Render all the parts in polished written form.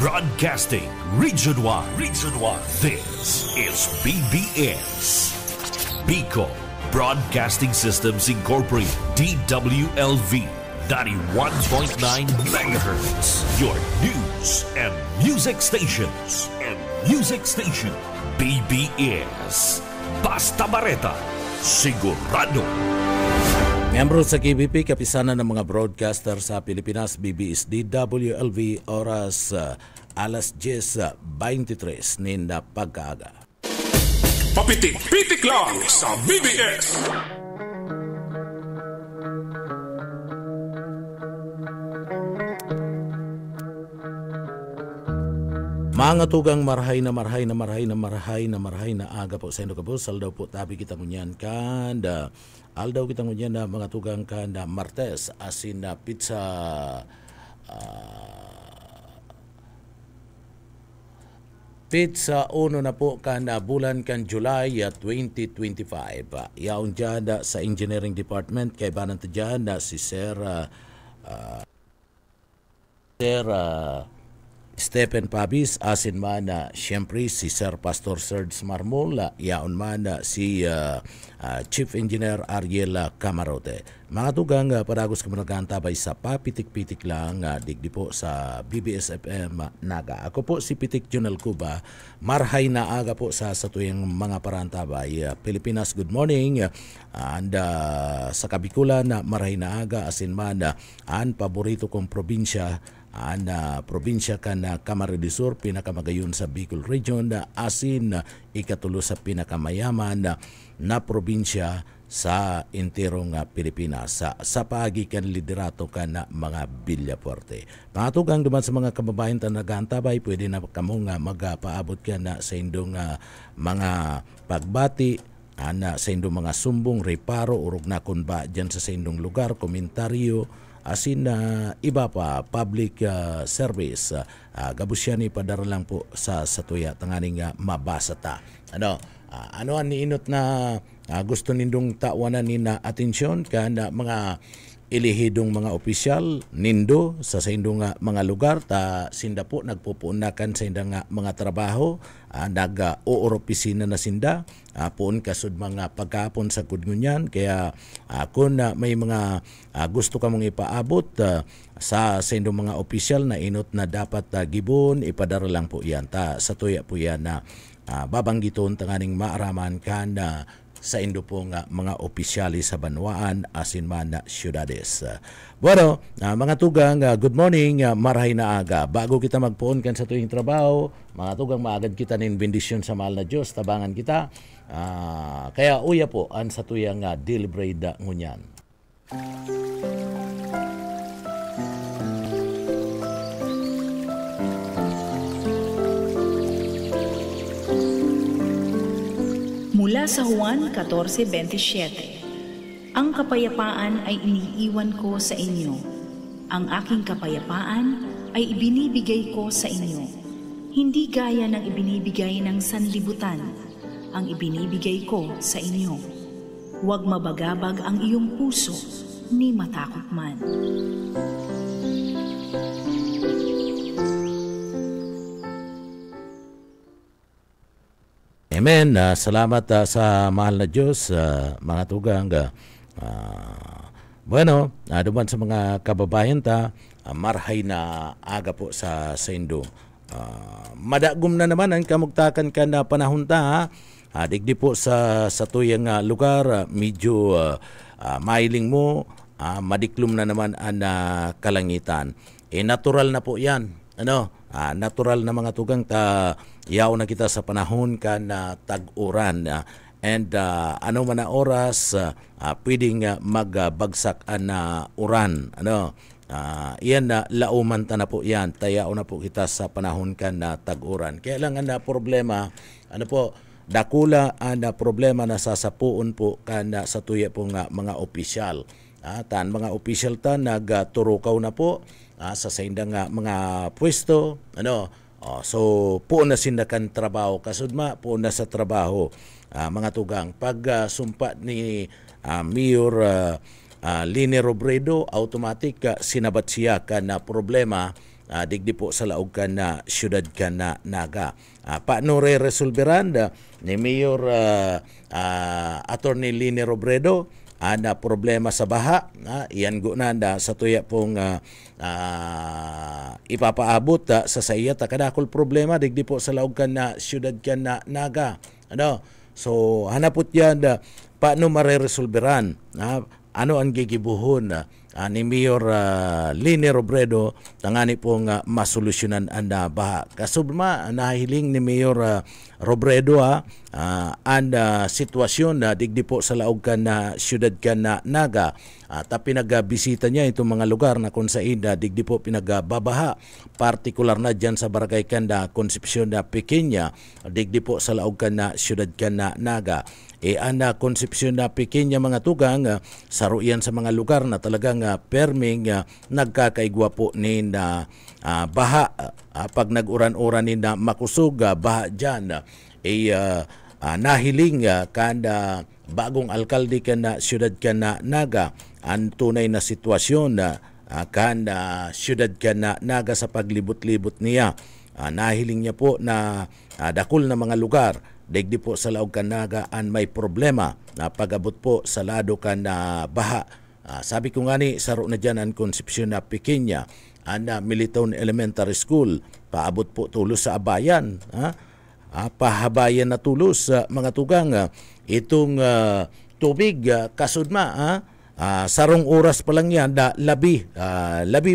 Broadcasting Region 1. Region 1. This is BBS. Bicol Broadcasting Systems Incorporated. DWLV 91.9 MHz. Your news and music stations. BBS. Basta Bareta. Sigurado. Miyembro sa KBP, kapisanan ng mga broadcaster sa Pilipinas, BBS DWLV, oras alas 10:23 ninda pagkaaga. Papitik-pitik lang sa BBS. Mga tugang marhay na aga po sa inyo kabus. Aldaw po tabi kita ngunyan kan aldaw kita ngunyan na mga tugang kan Martes asin na pizza pizza uno na po kan bulan kan July 2025. Yaon dyan sa Engineering Department kay banan dyan si Sir Stephen Pabis, asin man siyempre si Sir Pastor Serge Marmola, yaon man si Chief Engineer Ariel Camarote. Mga tugang paragos kami nagkantabay sa papitik-pitik lang digdi po sa BBS FM Naga. Ako po si Pitik Junel Cuba, marhay na aga po sa tuyang mga parantabay. Pilipinas, good morning. And sa Kabikulan, marhay na aga, asin man ang paborito kong probinsya, probinsya kan Camarines Sur, pinakamagayon sa Bicol Region, asin ikatulo sa pinakamayaman na probinsya sa interong Pilipinas. Sa paagi kan liderato kan mga Villafuerte. Pangatugang duman sa mga kababayan na nag-aantabay, pwede na kamong magpaabot ka na sa indong mga pagbati, sa indong mga sumbong, reparo, urog na kun ba dyan sa indong lugar, komentaryo, asin iba pa public service gabusyani padara lang po sa tuya tanganing mabasa ta. Ano ang niinot na gusto nindong tawanan ni na atensyon kan mga ilihidong mga opisyal nindo sa indong mga lugar ta sinda po nagpupunakan sa indang mga trabaho, nag-ooropisina na sinda poon kasud mga pagkapon sa kudngunyan. Kaya kung may mga gusto ka mong ipaabot sa indong mga opisyal na inot na dapat gibon, ipadara lang po yan ta sa tuya po yan na babanggiton tanganing maaraman kan sa indo pong mga opisyali sa banwaan asin man na syudades. Bueno, mga tugang, good morning, marhay na aga. Bago kita magpuon kan sa tuwing trabaho, mga tugang, maagad kita nin bendisyon sa mahal na Diyos, tabangan kita. Kaya uya po ang sa tuyang deliberate ngunyan. Mula sa Juan 14:27, ang kapayapaan ay iniiwan ko sa inyo. Ang aking kapayapaan ay ibinibigay ko sa inyo. Hindi gaya ng ibinibigay ng sanlibutan, ang ibinibigay ko sa inyo. Huwag mabagabag ang iyong puso, ni matakot man. Amen. Salamat sa mahal na Diyos, mga tugang. Bueno, duman sa mga kababayan ta, marhay na aga po sa indo. Madagom na naman ang kamugtakan ka na panahon ta. Digdi po sa tuyang lugar, medyo mailing mo, madiklum na naman ang kalangitan. Natural na po yan. Natural na mga tugang ta yaw na kita sa panahon kan tag-uran and ano man na oras pwedeng magbagsak ang uran. Iyan na lauman ta na po yan, tayaw na po kita sa panahon kan tag-uran. Kaya lang ang problema dakula ang problema na sasapuon po kan sa tuya pong mga opisyal. Mga opisyal ta nagturukaw na po sa indang mga pwesto, so po na sindakan trabaho kasudma po na sa trabaho, mga tugang pag sumpa ni Mayor Lini Robredo, automatic sinabat siya ka na problema digdi po sa laog kan na syudad kan na Naga. Paano re-resolveran ni Mayor Attorney Lini Robredo ana problema sa baha, iyan gunanda sa tuya pong ipapaabot sa saya kadakol problema digdi po sa laog kan na syudad kan na Naga. So hanapot yan paano mareresolveran, ano ang gigibuhon ni Mayor Lini Robredo tangani pong masolusyonan ang baha. Kasubma nahiling ni Mayor Robredo ang sitwasyon na digdi po sa laog kan na syudad kan na Naga. Tapi nagbisita niya itong mga lugar na kung saan digdi po pinagbabaha, partikular na dyan sa barangay Kanda, Concepcion na Pequeña, digdi po sa laog kan na syudad kan na Naga. Ana Concepcion na Pequeña mga tugang, saruyan sa mga lugar na talagang perming nagkakaigwa po ni na baha. Pag nag-uran-uran ni na makusog, baha dyan. Nahiling kanda bagong alkalde kan na syudad kan na Naga ang tunay na sitwasyon kan syudad kan na Naga sa paglibot-libot niya. Nahiling niya po na dakol na mga lugar digdi po sa laog kan Naga ang may problema na pag-abot po sa lado kan na baha. Sabi ko nga ni saro na dyan ang Concepcion na Pequeña ang Militown Elementary School paabot po tulos sa abayan. Pahabayan na tulos mga tugang itong tubig kasudma sarong oras pa lang yan labi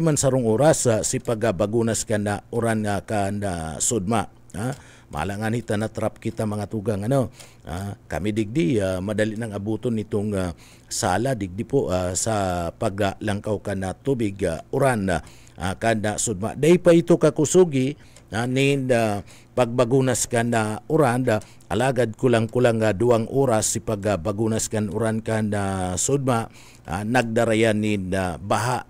man sarong oras si pagbagunas kan na uran kan sudma. Malangan hita na trap kita mga tugang kami digdi madali nang abuton nitong sala digdi po sa paglangkaw kan na tubig uran kan na sudma. Day pa ito kakusugi pagbagunas kan na uran alagad kulang-kulang 2 oras si pagbagunas kan uran kan na sudma nagdarayan ni baha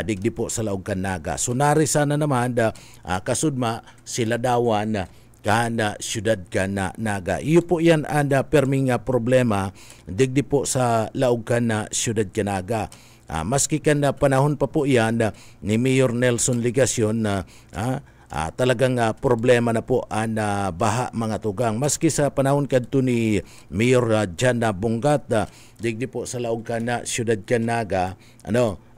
digdi po sa laog kan Naga. So nari sana naman kasudma sila dawan kana syudad kan na Naga. Iyo po yan ang perming problema digdi po sa laog kan na syudad kan Naga. Maski kan panahon pa po yan ni Mayor Nelson Ligacion talagang problema na po ang baha mga tugang. Maski sa panahon kadto ni Mayor Jana Bungat digdi po sa laog kan na syudad kan Naga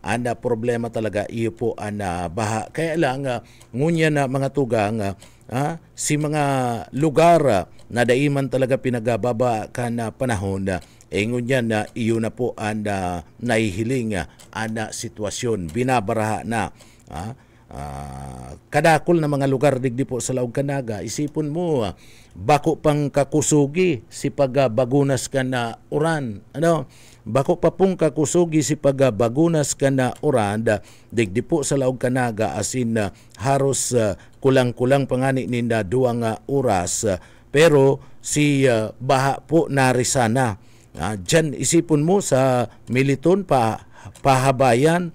ang problema talaga iyo po ang baha. Kaya lang ngunya na mga tugang si mga lugar na daiman talaga pinagababa kan panahon ngunya na iyo na po ang nahihiling ang sitwasyon binabaraha na kadakol na mga lugar digdi po sa laog kan Naga. Isipon mo bako pang kakusugi si pagbagunas kan na uran bako pa pong kakusugi si pagbagunas kan na uran digdi po sa laog kan Naga asin haros kulang-kulang pangani ninda 2 oras pero si baha po narisana dyan. Isipon mo sa Militown pahabayan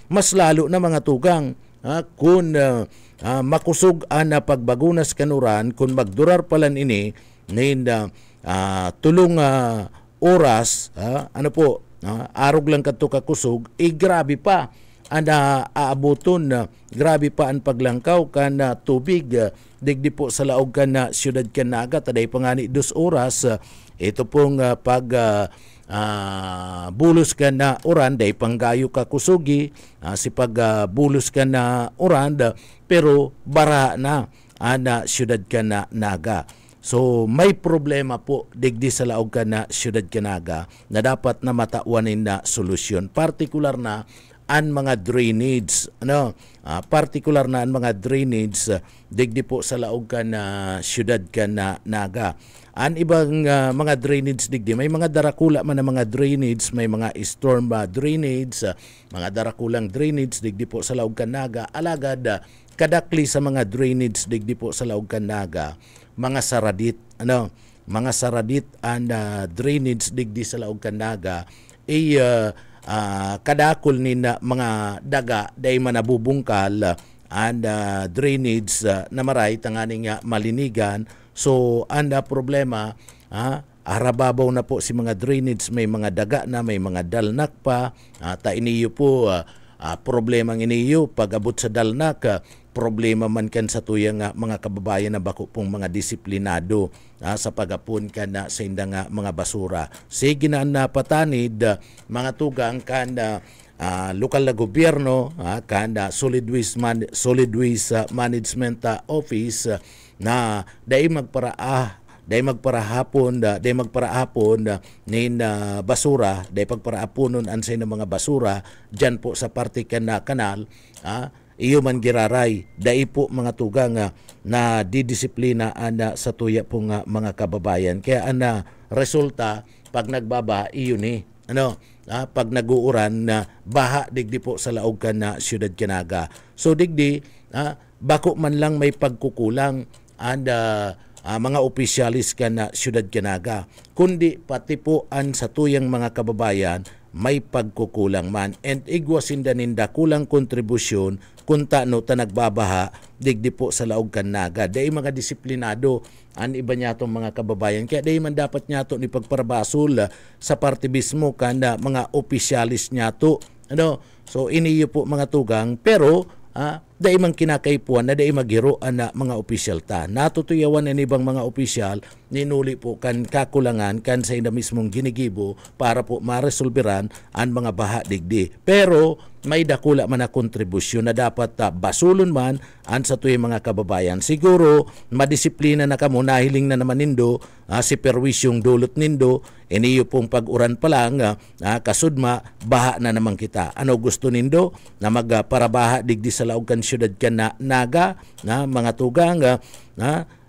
mas lalo na mga tugang kung makusog ang pagbagunas kanuran kung magdurar palan ini ninda 3 oras arog lang kadto kakusog grabe pa ang aabuton grabe pa ang paglangkaw kan tubig digdi po sa laog kan na syudad kan Naga taday pangani 2 oras ito pong bulos ka na uran day panggayo ka kusugi si pagbulos ka na uran pero bara na ana syudad ka na Naga. So may problema po digdi sa laog ka na syudad ka Naga na dapat na matauanin na solusyon, partikular na ang mga drainage partikular na ang mga drainage digdi po sa laog ka na syudad ka na Naga. Ang ibang mga drainage digdi may mga darakula man na mga drainage, may mga storm drainage, mga darakulang drainage digdi po sa laog ka Naga. Alagad kadakli sa mga drainage digdi po sa laog ka Naga mga saradit mga saradit and drainage digdi sa laog ka Naga kadakol ni na mga daga day manabubungkal and drainage na maray tanganing malinigan. So anda problema arababaw na po si mga drainage, may mga daga na, may mga dalnak pa ta iniyo po problema iniyo pag-abot sa dalnak, problema man kan sa tuyang mga kababayan na bako pong mga disiplinado sa pagapon kan sa indang mga basura. Sige na napatanid mga tugang kan lokal na gobyerno kan solid waste management office na dai magparahapon nin basura, dai pagparahaponon ansay ng mga basura diyan po sa parte kan kanal, iyo man giraray, dai po mga tugang na didisiplina sa tuya pong mga kababayan. Kaya resulta pag nagbaba iyo ni pag naguuran na baha digdi po sa laog kan na siyudad Canaga. So digdi bako man lang may pagkukulang mga opisyalis kan na siyudad Canaga, kundi pati po sa tuyang mga kababayan may pagkukulang man, and igwasin daninda kulang kontribusyon kunta no ta nagbabaha digdi po sa laog kan Naga. Dai mga disiplinado an iba niya tong mga kababayan, kaya dai man dapat niya to ni pagparabasol sa parte mismo kan mga opisyalis niya to. So iniyo po mga tugang, pero dai man kinakaipuan na dai maghiro na mga opisyal ta. Natutuyawan ang ibang mga opisyal, ninuli po kan kakulangan kan sa ina mismong ginigibo para po maresolberan ang mga baha digdi. Pero may dakula man na kontribusyon na dapat basulon man sa tuyong mga kababayan. Siguro madisiplina na kamo, nahiling na naman nindo si perwisyong dulot nindo, iniyo pong pag-uran pa lang kasudma baha na naman kita. Ano gusto nindo na magparabaha digdi sa laog kan siyudad kan Naga mga tugang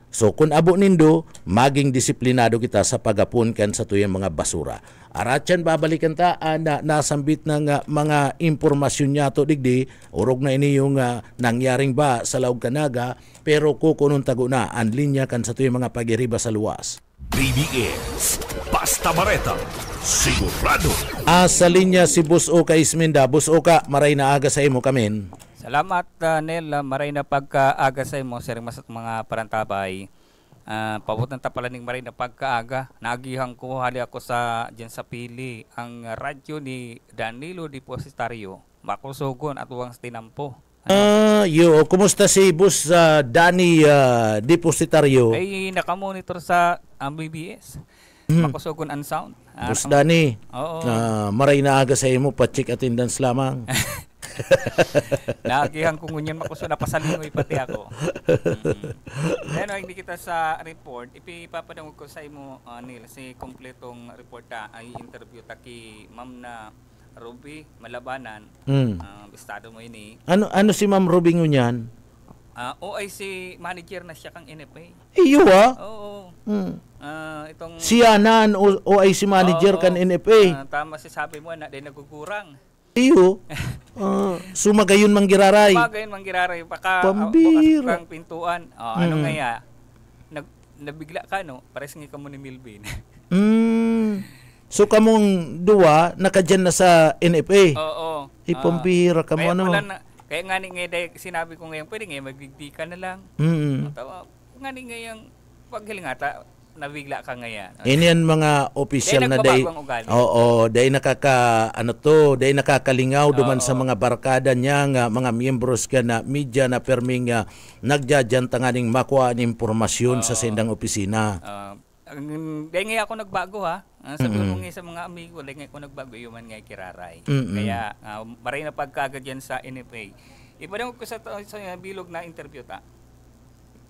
so kung abo nindo, maging disiplinado kita sa pagapon kan sa tuyang mga basura. Aratyan babalikan ta na nasambit ng mga impormasyon niya to digdi, urog na ini yung nangyaring ba sa laog Naga, pero kukunon tago na ang linya kan sa tuyang mga pagiriba sa luwas. BBS Basta Bareta, sigurado. Sa linya si Boss Oka Isminda. Boss Oka, maray na aga sa imo kamin. Salamat Nel, maray na pagkaaga sa imo sir mas mga parantabay. Pabutan ta pala ning maray na pagkaaga. Naagihang ko hali ako sa diyan sa pili ang radyo ni Danilo Depositario. Makusugon at uwang tinampo. Kumusta si Boss Danny Depositario? Ay nakamonitor sa BBS. Makusugon ang sound. Boss Danny. Oo. Maray na aga sa imo, pa-check attendance lamang. Nagihan ko ngunyan makuso na pasalingoy pati ako. Hindi kita sa report, ipapadangog ko sa imo Neil, si kompletong report ay interview ta ki Ma'am na Ruby Malabanan. Bistado mo ini. Ano si Ma'am Ruby ngunyan? OIC manager na siya kang NFA. Iyo Oo. Itong siya na OIC manager kan NFA. Tama si sabi mo na din nagugurang. Iyo. Sumagayon manggiraray. Pambira. Bukas pintuan. Ano ngaya? Nabigla ka no? Pares nga kamo ni Milvin. So kamong duwa nakadyan na sa NFA. Oo. Pambira ka mo ano. Kaya nga ni sinabi ko ngayon, pwede ngayon magdigdi ka na lang. Tawa, nga ni ngayon paghilingata nabigla ka ngayon. Iniyan mga official na day. Oo, day day nakakalingaw duman sa mga barkada niya nga mga miyembros ka na media na perming nagjajan tanganing makuha ang impormasyon sa sendang opisina. Day nga ako nagbago ha. Sabi mo nga sa mga amigo, day nga ako nagbago yuman nga kiraray. Kaya maray na pagkagad yan sa NFA. Ipadangog ko sa bilog na interview ta.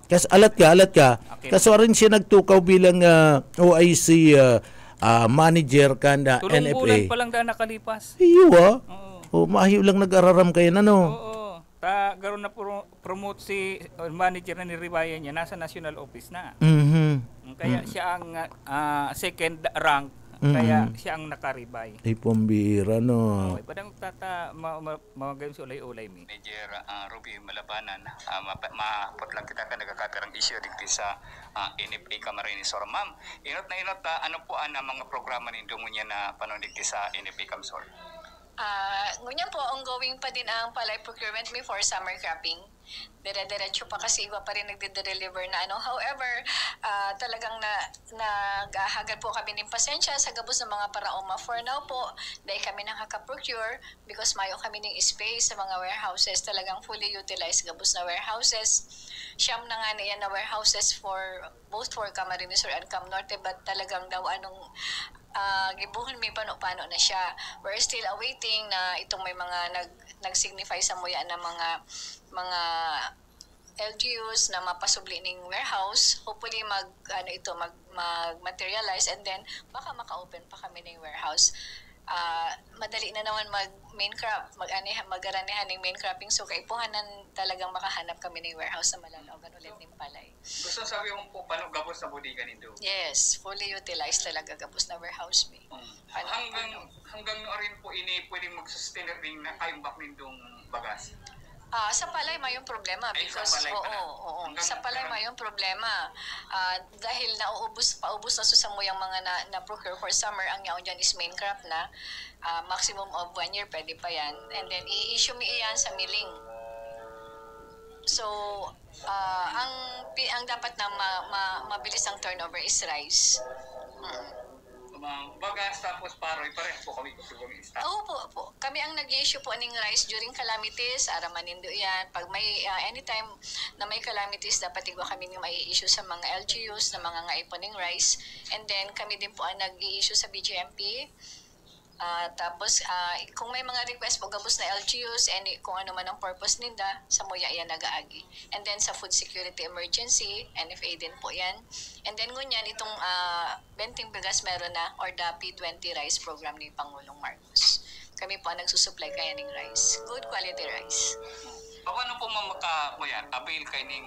Kas alat ka. Okay. Kaso rin siya nagtukaw bilang OIC manager kanda NFA. Tulong bulan pa lang daan nakalipas. Iyo mahiw lang nag-araram kayo na no. Oo. Garon na promote si manager na ni Ribaya niya, nasa national office na. Kaya siya ang second rank. Kaya siya ang nakaribay. Ay, pambira, no? Padang mamagayon si ulay-ulay mi. Manager Ruby Malabanan, maputlang kita ka nagkakatarang issue dito sa NFA Camarines Sur. Ma'am, inot ano po ang mga programa nindong niya na panundig sa NFA Camsor? Ngunyan po, ongoing pa din ang palay procurement before summer cropping. Dire-diretso pa kasi iba pa rin nagde-deliver na ano. However, talagang naghahagad po kami ng pasensya sa gabos ng mga paraoma. For now po, dahil kami nakaka-procure because mayo kami ng space sa mga warehouses. Talagang fully utilized gabos na warehouses. Siyam na nga na yan na warehouses for both for Camarines Sur and Cam Norte, but talagang daw gibuhon may pano-pano na siya. We're still awaiting na itong may mga nag-signify sa muya na mga LGUs na mapasubli ning warehouse. Hopefully mag-materialize and then baka maka-open pa kami ng warehouse. Madali na naman main crop, mag-aranihan ng main cropping, so kaipuhanan talagang makahanap kami ng warehouse na malalaogan ulit ng palay. Gusto sabi mo po, paano gabos sa bodega nito? Yes, fully utilized talaga gabos na warehouse me. Hanggang rin po ini pwedeng mag-sustain rin na kayumbak nindong bagas? Sa palay may yung problema because sa palay may yung problema dahil paubos na sa yung mga na procure for summer. Ang yaon dyan is main crop na maximum of 1 year pwede pa yan, and then i-issue mi iyan sa milling. So ang dapat na mabilis ang turnover is rice. Bagas tapos paroy, pareho po kami siguro i-stock. Oo po. Kami ang nag-issue po ng rice during calamities, aramanindo yan. Pag may anytime na may calamities, dapat igwa kami yung mai-issue sa mga LGUs na mga ngaipon ng rice. And then kami din po ang nag-i-issue sa BGMP. Tapos kung may mga request po gabos na LGUs and kung ano man ang purpose ninda, sa muya yan nag-aagi. And then sa food security emergency, NFA din po yan. And then ngunyan itong Benting Bigas meron na, or the P20 rice program ni Pangulong Marcos. Kami po ang nagsusupply kaya ng rice, good quality rice. Ano po avail kayo ng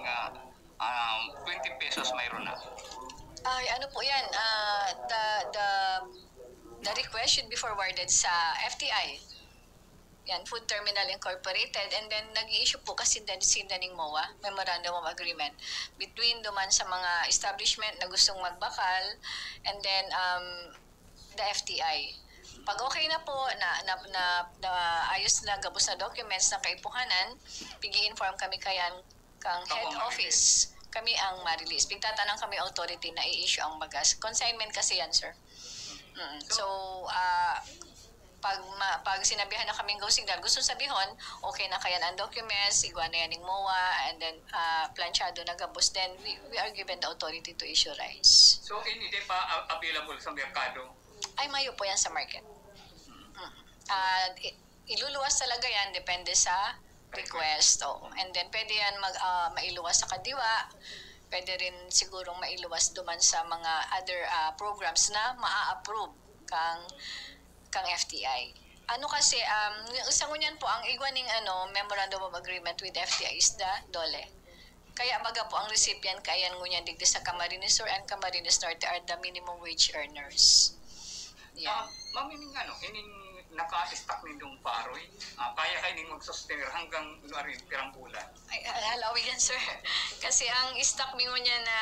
20 pesos mayroon na? Ano po yan, the request should be forwarded sa FTI. Yan, Food Terminal Incorporated, and then nag-i-issue po kasi sinda ng MOA, Memorandum of Agreement, between duman sa mga establishment na gustong magbakal, and then the FTI. Pag okay na po, na ayos na gabos na documents na kaipuhanan, pigi-inform kami kang head office. Kami ang ma-release. Pigtatanang kami authority na i-issue ang bagas. Consignment kasi yan, sir. So, pag sinabihan na kaming go signal, gusto sabihon, okay na kaya ang documents, igwa na yan ng MOA, and then planchado na gabos, then we are given the authority to issue rice. So, hindi pa available sa merkado? Ay, mayo po yan sa market. Iluluwas talaga yan, depende sa request. And then, pwede yan mailuwas sa kadiwa, pwede rin sigurong mailuwas duman sa mga other programs na maa-approve kang FTI. Ano kasi, sa ngunyan po, ang igwaning Memorandum of Agreement with FTI is the DOLE. Kaya baga po, ang recipient kaya ngunyan digdi sa Camarines Sur and Camarines Norte are the minimum wage earners. Yeah. Ma'am, ining naka-stock nindong paroy, kaya kayo ning mag-sustain hanggang pirang bulan? Ay, halawi yan, sir. Kasi ang stock mo niya na,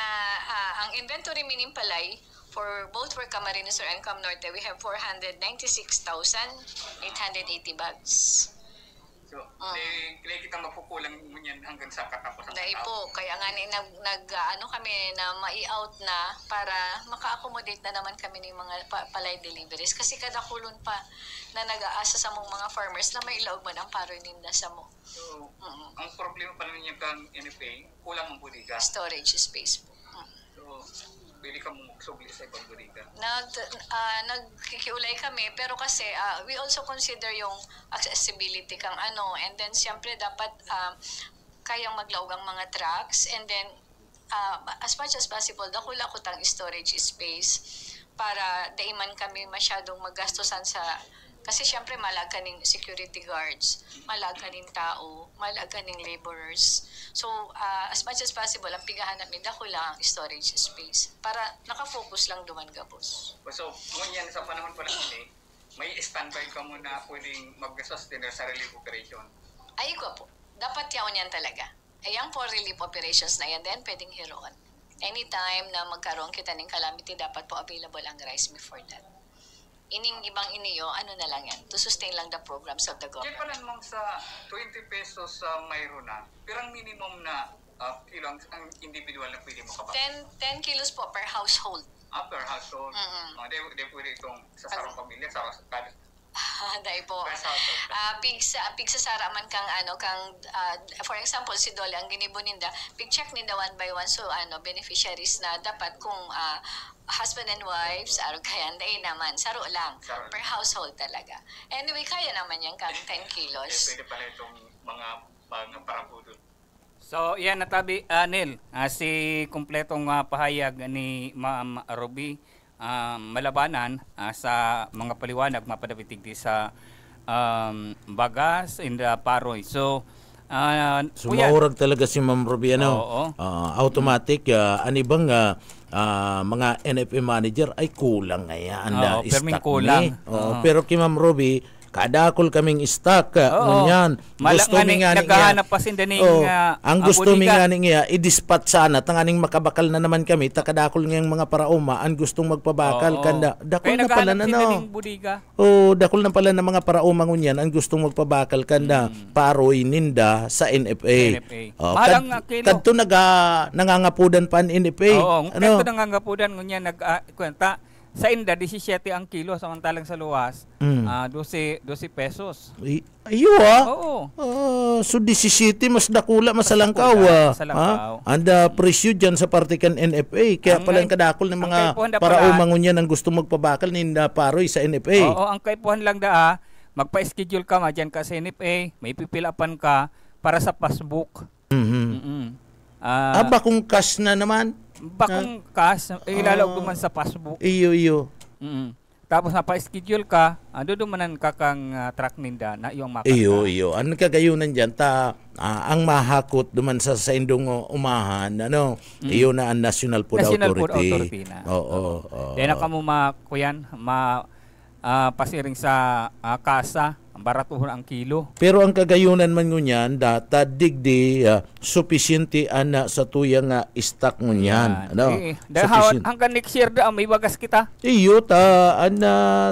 ang inventory mining palay, both for Camarines Sur and Cam Norte, we have 496,880 bags. So, kaya kita mapukulang mo yan hanggang sa katapusan. Dahil po, kaya nga kami na mai-out na para maka-accommodate na naman kami ng mga palay deliveries. Kasi kada kulon pa na nag-aasa sa mga farmers na may ilaog man ang paroy ninda sa mo. So, ang problema pala ninyo kang NFA, kulang ang bodega. Storage space po. So, pwede ka mong magsubli sa ibang bodega? Nagkikiulay kami, pero kasi we also consider yung accessibility kang and then siyempre dapat kayang maglaog ang mga trucks, and then as much as possible, dakula ko tang storage space para daiman kami masyadong maggastosan sa. Kasi siyempre malaga ng security guards, malaga ng tao, malaga ng laborers. So, as much as possible, ang pigahan namin, dako lang ang storage space para nakafocus lang duman gabos. So, ngunyan sa panahon pala hindi, may standby ka muna pwedeng mag-sustain sa relief operation? Ay, ko po. Dapat yaon yan talaga. Ayang for relief operations na yan, then pwedeng hiroon. Anytime na magkaroon kita ng calamity, dapat po available ang rice before that. ining ibang iniyo, ano na lang yan, to sustain lang the programs of the Kaya government. pala namang sa 20 pesos sa mayroon na, pirang minimum na kilo ang individual na pwede makabak. 10 kilos po per household. Per household. Di pwede itong sa sarong pamilya, sa Dahil po. per household. Pig sa sara man kang for example si Dolly ang ginibuninda, pig check ninda one by one, so beneficiaries na dapat kung husband and wives araw kaya day naman saro lang Saro. per household talaga. Anyway, kaya naman yan kang 10 kilos. Pwede pala itong mga parabudol. So, yan natabi, Nel, si kumpletong pahayag ni Ma'am Ruby Malabanan sa mga paliwanag mapadapitig di sa bagas in the paroy. So, Sumaurag talaga si Ma'am Ruby, Oo. automatic, anibang mga NFA manager ay kulang ngayon. Oo, perming kulang. Oo. Pero kay Ma'am Ruby, kadakol kaming stock, ngunyan. Gusto mi nga naghahanap pa sin daning ang gusto mi nga niya i-dispatch sana tanganing makabakal na naman kami takadakol ng mga parauma ang gustong magpabakal kanda dakol na pala na budiga. Dakol na pala na mga parauma ngunyan ang gustong magpabakal kanda paroy ninda sa NFA. Mahalang kilo. Kadto nangangapudan pa ang NFA. Kadto nangangapudan ngunyan nagkwenta sa inda 17 ang kilo samantalang sa luwas 12 pesos. Ayo Oo. So 17 mas dakula masalangkaw. Anda presyo dyan sa partikan NFA kaya pala ang kadakol ng mga paraumangon yan ang gusto magpabakal ninda paroy sa NFA. Oo, ang kaipuhan lang magpa-schedule ka dyan ka sa NFA, may pipilapan ka para sa passbook. Bakong cash na naman? Bakong cash, ilalog duman sa passbook. Iyo. Tapos napa-schedule ka, dudumanan ka kang track ninda na iyong makata. Iyo. Ano kagayunan dyan? Ang mahakot duman sa indong umahan, iyo na ang National Food Authority na. Oo. Dahil na ka mo pasiring sa kasa, ang baratuhon ang kilo. Pero ang kagayunan man ngunyan, data digdi sufficiente ana sa tuyang stock ngunyan. Hanggang next year may bagas kita. Iyo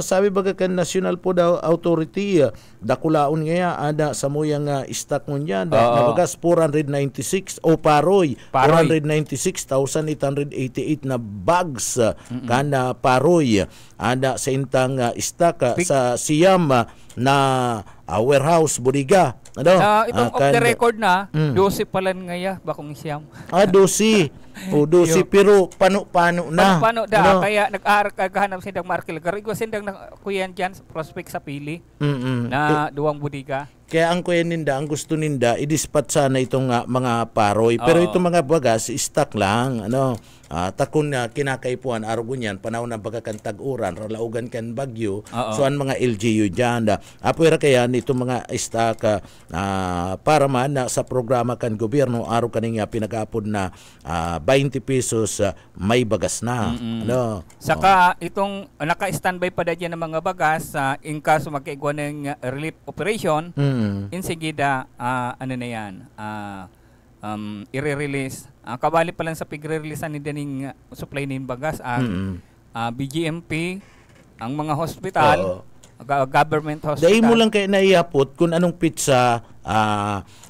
sabi baga kan National Food Authority dakulaon nga ada sa muyang stock ngunyan na bagas 496 paroy 496,888 na bags kana paroy ada sa intang stock sa Siam na warehouse budiga. Itong off the record na 12 pala ngaya bakong Siam. 12 pero pano na. Pano kaya nag-aaral kagahanap sindang markel garigo sindang kuyan diyan prospect sa pili na duwang budiga. Kaya ang kuya ninda, ang gusto ninda, i-dispatch sana itong mga paroy. Pero itong mga bagas, stock lang. Takon na kinakaipuan, araw ganyan, panahon ng pagkakantag-uran, ralaugan kan bagyo. So, ang mga LGU dyan. Apwera kaya itong mga stock para man sa programa kan gobyerno, araw kaninga pinag-apod na 20 pesos may bagas na. Saka itong naka-standby pa dyan ng mga bagas in kaso magkaigwa ng relief operation, insigida na yan i-release kabali pa lang sa pig-release ni daning supply ng bagas ang BGMP ang mga hospital government hospital. Dahil mo lang kayo naiapot kung anong pizza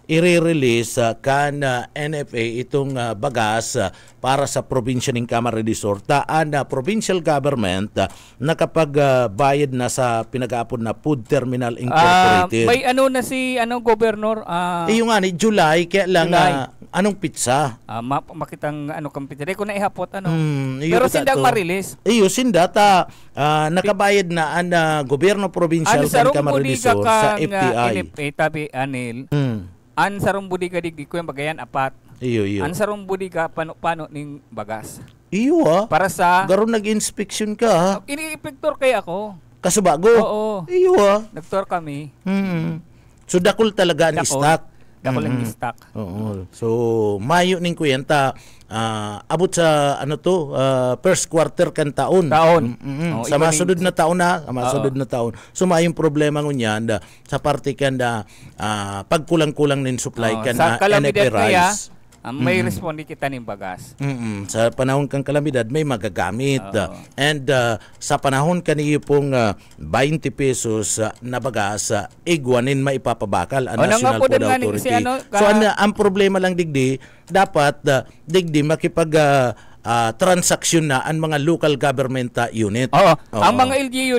i-release kan NFA itong bagas para sa probinsya ng Camarines Sur. Provincial government na kapag bayad na sa pinag-aapon na Food Terminal Incorporated. May na si gobernur yung July kaya lang anong pizza? Makitang kang pizza. Dahil ko na ihapot pero sindang ma-release. Iyo sinda nakabayad na ang gobyerno provincial kan Camarines Sur sa FTI. Tabi anil. An sarong budiga digdi ko yung bagayan apat. Iyo. An sarong budiga pano ning bagas. Iyo para sa garo nag-inspection ka. Ini-inspector kay ako. Kasubago? Oo. Iyo Nagtor kami. So dakol talaga ang stock. Dakol ang stock. Oo. So Mayo ning kuyenta abot sa first quarter kan taon. Sa masudod na taon So mayong problema ngunyan sa parte kan pagkulang-kulang nin supply kan sa NFA rice. May respondi kita ning bagas. Sa panahon kang kalamidad may magagamit. And sa panahon kaniyo pong 20 pesos na bagas, igwanin maipapabakal ang National Food Authority. So ang problema lang digdi, dapat digdi makipag transaksyon na ang mga local government unit. Ang mga LGU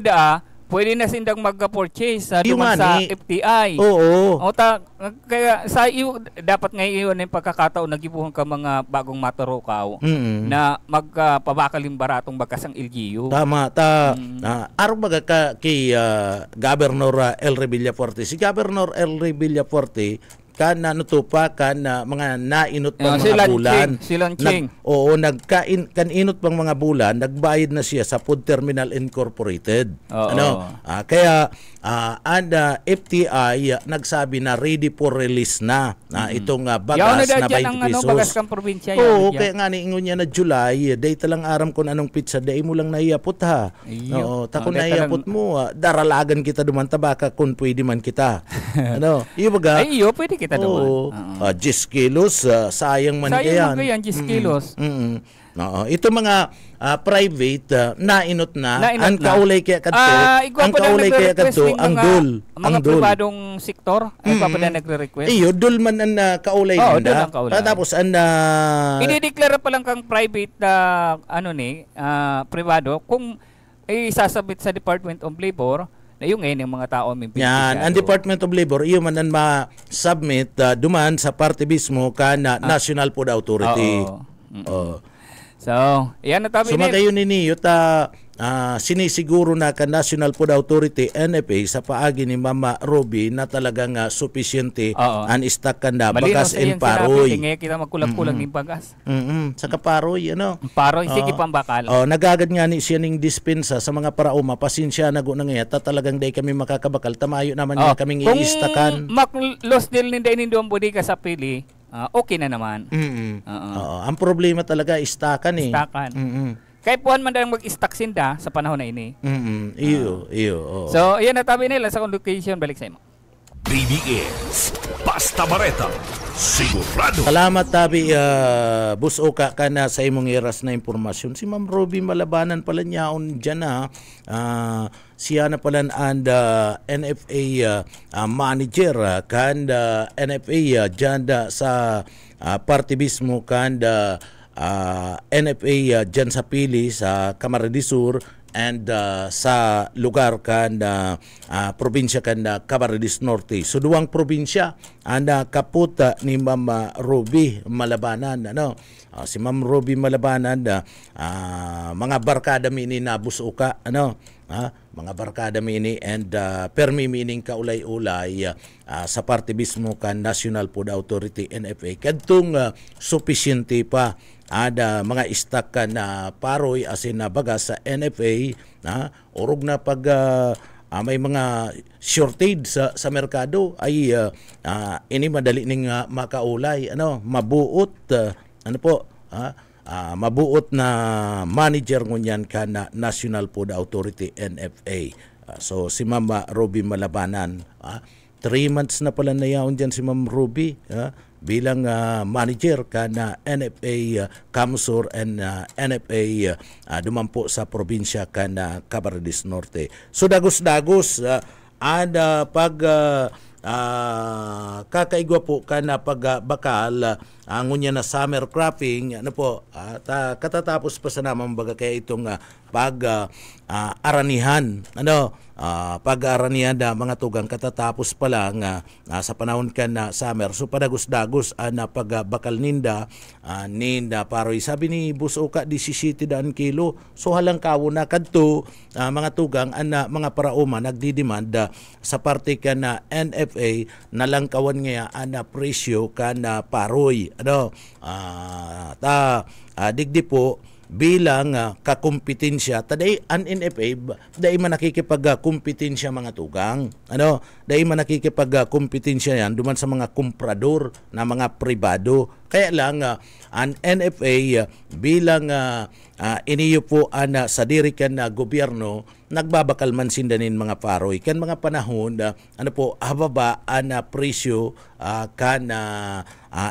pwede na sindang magka-purchase duman sa FTI. Kaya sa iyo, dapat ngayon yung pagkakataon nagibuhan ka mga bagong matarukaw na magpabakaling baratong bakas ang LGU. Tama. Araw baga ka kay Governor Elry Villaforte. Si Governor Elry Villaforte, kana nutupa kana mga nainot pang mga bulan. Nagkainot pang mga bulan, nagbayad na siya sa Food Terminal Incorporated. Kaya FTI nagsabi na ready for release na itong bagas na 20 pesos. Bagas kang probinsya. Kaya nga niingon niya na July, data lang aram kung anong pizza, day mo lang naiyapot ha. Tako naiyapot mo, daralagan kita duman tabaka kung pwede man kita. Iyo baga? Pwede kita doon. 10 kilos, sayang man yan. Sayang yan, 10 kilos. Ito mga private nainot na ang kaulay kaya kadto ang dul mga pribadong sektor ay papada nagre-request dul man ang kaulay nila tapos ang idideklara pa lang kang private privado kung isasabit sa Department of Labor na yung ngayon yung mga tao may yan, ang Department of Labor iyo man ang ma-submit duman sa parte mismo kana National Food Authority. So, yan na tabi. So, magayon ninyo sinisiguro na ka National Food Authority, NFA, sa paagi ni Mama Ruby na talagang sufficiente ang stock kanda bagas and paroy. Ngayon kita magkulang-kulang ng bagas. Saka paroy, Paroy, sige pambakal. Nagagad nga ni siya ning dispensa sa mga parauma, pasensya na na ngayon, talagang day kami makakabakal, tamayo naman niya kaming i-istakan. Kung mak-loss deal ninda inindoang bodega sa pili, okay na naman. Ang problema talaga istakan eh. Kaya puhan man dalang mag-stock sinda sa panahon na ini. Iyo. So, yan na tabi nila sa location. Balik sa imo. BBS Basta Bareta, sigurado. Salamat tabi Bus Oka ka na sa imong iras na impormasyon. Si Ma'am Ruby Malabanan pala niyaon dyan siya na pala ang NFA manager kan NFA dyan sa party mismo kan NFA dyan sa pili sa Camarines Sur and sa lugar kan probinsya kan Camarines Norte. So duwang probinsya ang kaputa ni Ma'am Ruby Malabanan. Si Ma'am Ruby Malabanan mga barkada mini na busuka mga barkada mini and permi mining kaulay-ulay sa parte mismo kan National Food Authority NFA kadtong sufficiente pa ada mga stock na paroy asin na bagas sa NFA urog na pag may mga shortage sa merkado ay ini madali ning makaulay mabuot mabuot na manager ngunyan ka na National Food Authority NFA. So si Ma'am Ruby Malabanan 3 months na pala na yaon dyan si Ma'am Ruby bilang manager ka na NFA Camsur and NFA dumampo sa probinsya ka na Camarines Norte. So dagos-dagos ada pag kakaigwa po ka na pagbakal ngunya na summer cropping katatapos pa sa naman baga kaya itong aranihan pag-aranihan na mga tugang katatapos pa lang sa panahon ka na summer. So padagos-dagos na pagbakal ninda paroy sabi ni Busoka 17 kilo. So halang kawo na kadto mga tugang mga parauma nagdidemand sa parte ka na NFA na lang kawan nga presyo ka na paroy digdi po bilang kakumpetensya taday an NFA dai man nakikipagkumpetensya mga tugang dai man nakikipagkumpetensya yan duman sa mga komprador na mga pribado kaya lang an NFA bilang iniyo po sa dirikan na gobyerno nagbabakal man sindanin mga paroy kan mga panahon hababa ang presyo kan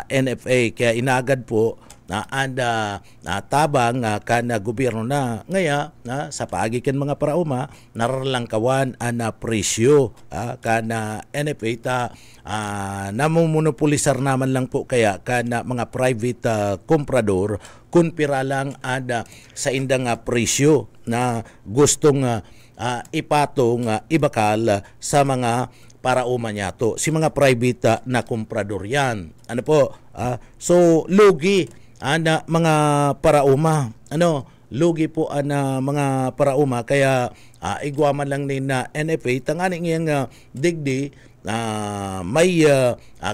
NFA kaya inagad po na anda tabang kan gobyerno na ngaya sa paagi kan mga parauma naralangkawan ang presyo kan NFA ta namumunopolisar naman lang po kaya kan mga private komprador kun pira lang sa indang presyo na gustong ipatong ibakal sa mga parauma niya to si mga private na komprador yan so lugi mga parauma lugi po mga parauma kaya igwaman lang ni na NFA tangani ngayang digdi may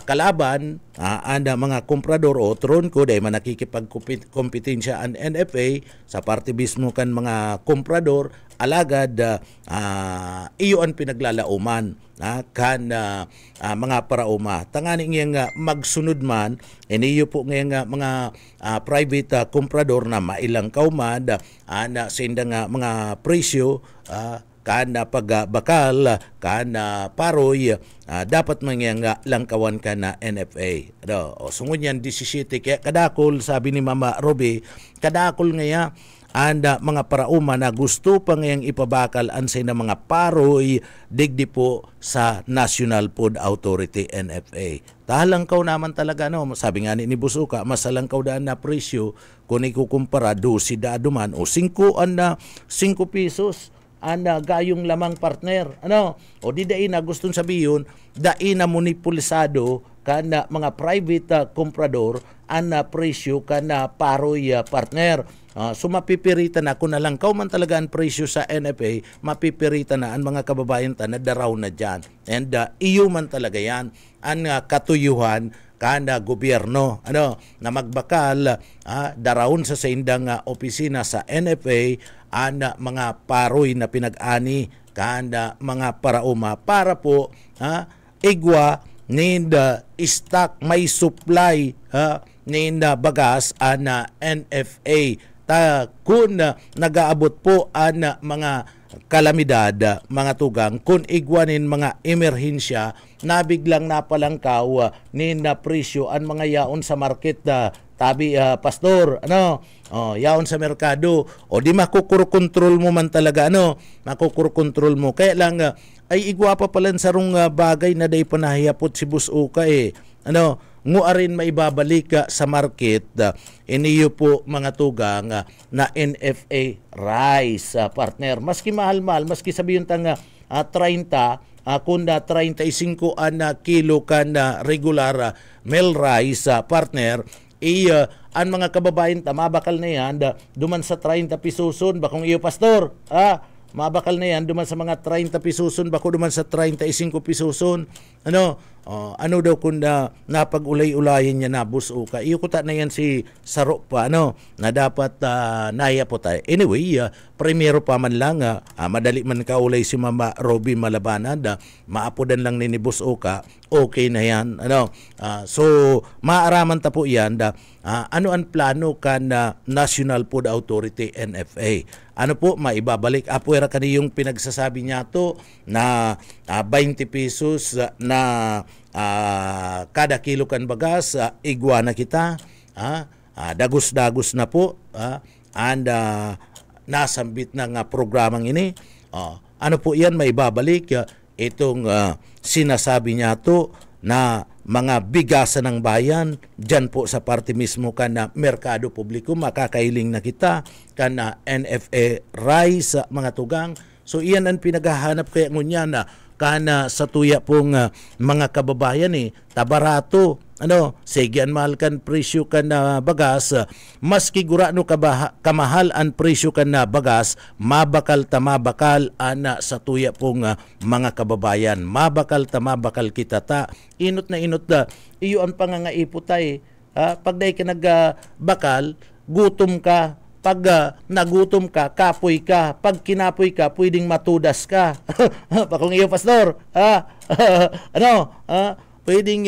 kalaban mga komprador o tron ko dahil man nakikipagkompetensya ang NFA sa parte mismo kan mga komprador alagad iyo ang pinaglalauman kan mga parauma tangani nga magsunod man iniyo po nga mga private komprador na mailang kauman sa indang mga presyo kana pagbakal kana paroy dapat mangyang langkawan ka na NFA sungod yan 17 kaya kadakol sabi ni Mama Roby kadakol ngaya anda mga parauma na gusto pa ngayang ipabakal ansay na mga paroy digdi po sa National Food Authority NFA. Tahalangkaw naman talaga sabi nga ni Busuka masalangkaw daan na presyo kung ikukumpara 12 duman o 5 pesos gayong lamang partner o di dai na gustong sabihin dai na monopolisado kana mga private komprador ana presyo kana paroy partner so mapipiritan na kung nalangkaw man talaga ang presyo sa NFA mapipiritan na ang mga kababayan na daraw na dyan and iyo man talaga yan ang katuyuhan kana gobyerno na magbakal darawon sa indang opisina sa NFA ana mga paroy na pinag-ani kana mga parauma para po igwa ninda stock may supply ninda bagas ana NFA kun nagaabot po ana mga kalamidad mga tugang kun igwanin mga emerhensya nabiglang napalangkaw ninda presyo ang mga yaon sa market tabi pastor yaon sa merkado o di makukontrol mo man talaga makukontrol mo kaya lang ay igwa pa pala sa rong bagay na day panahiyapot si Busuka nguarin maibabalik sa market iniyo po mga tugang na NFA rice partner maski mahal-mahal maski sabihin tang 30 kunda 35 kilo kan regular meal rice partner ang mga kababayan mabakal na yan duman sa 30 pisoson bakong iyo pastor mabakal na yan duman sa mga 30 pisoson bako duman sa 35 pisoson ano daw kung napag-ulay-ulayin niya na Busuka iyo kuta na yan si Saro pa na dapat naya po tayo anyway primero pa man lang madali man kaulay si Mama Roby Malabanan maapodan lang ni Busuka okay na yan so maaraman ta po yan ano ang plano kan National Food Authority NFA ano po maibabalik apuera kaniyong pinagsasabi niya to na 20 pesos na kada kilo kan bagas igwa na kita dagos-dagos na po and nasambit ng programang ini ano po yan maibabalik itong sinasabi niya to na mga bigasan ng bayan dyan po sa parte mismo kan na merkado publiko makakailing na kita kan na NFA rice mga tugang so iyan ang pinaghahanap kaya ngunya na kana sa tuya pong mga kababayan tabarato sige ang mahal kan presyo kan na bagas maski gurano kamahal ang presyo kan na bagas mabakal ana sa tuya pong mga kababayan mabakal kita inot na iyo ang pangangaiputay pag day ka nagbakal gutom ka pag nagutom ka, kapoy ka. Pag kinapoy ka, pwedeng matudas ka. Pakong iyo, Pastor. Pwedeng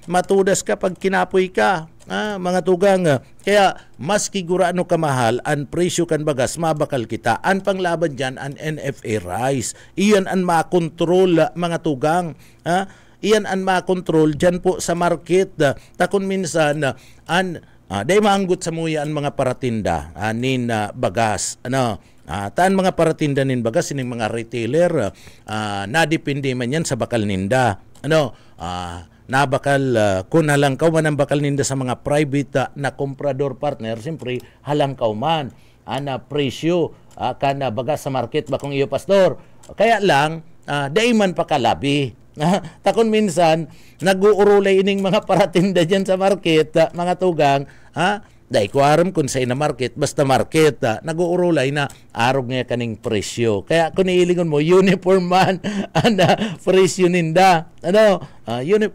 matudas ka pag kinapoy ka. Mga tugang, kaya maski gurano kamahal, ang presyo kan bagas, mabakal kita. Ang panglaban dyan, ang NFA rice. Iyan ang makontrol, mga tugang. Iyan ang makontrol dyan po sa market. Takon minsan, day maanggot sa muya ang mga paratinda, nin bagas. Taan mga paratinda nin bagas, ining mga retailer, nadipindi man yan sa bakal ninda. Nabakal kung halangkaw man ang bakal ninda sa mga private na comprador partner, siyempre halangkaw man ana presyo kana bagas sa market bakong iyo, Pastor. Kaya lang dai man pakalabi. Takon minsan nag-uurulay ining mga paratinda diyan sa market, mga tugang, dai ko aram kung sa ina market, basta market, nag-uurulay na arog nga kaning presyo. Kaya kung iilingon mo, uniform man ana presyo ninda.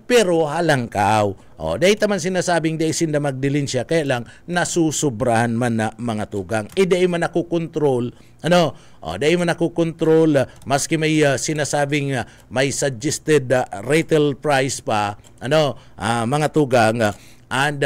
Pero halangkaw. Dahil taman sinasabing dahil sinda magdilin siya, kaya lang nasusubrahan man na mga tugang. Dahil man ako control, dahil man ako control, maski may sinasabing may suggested retail price pa, mga tugang, and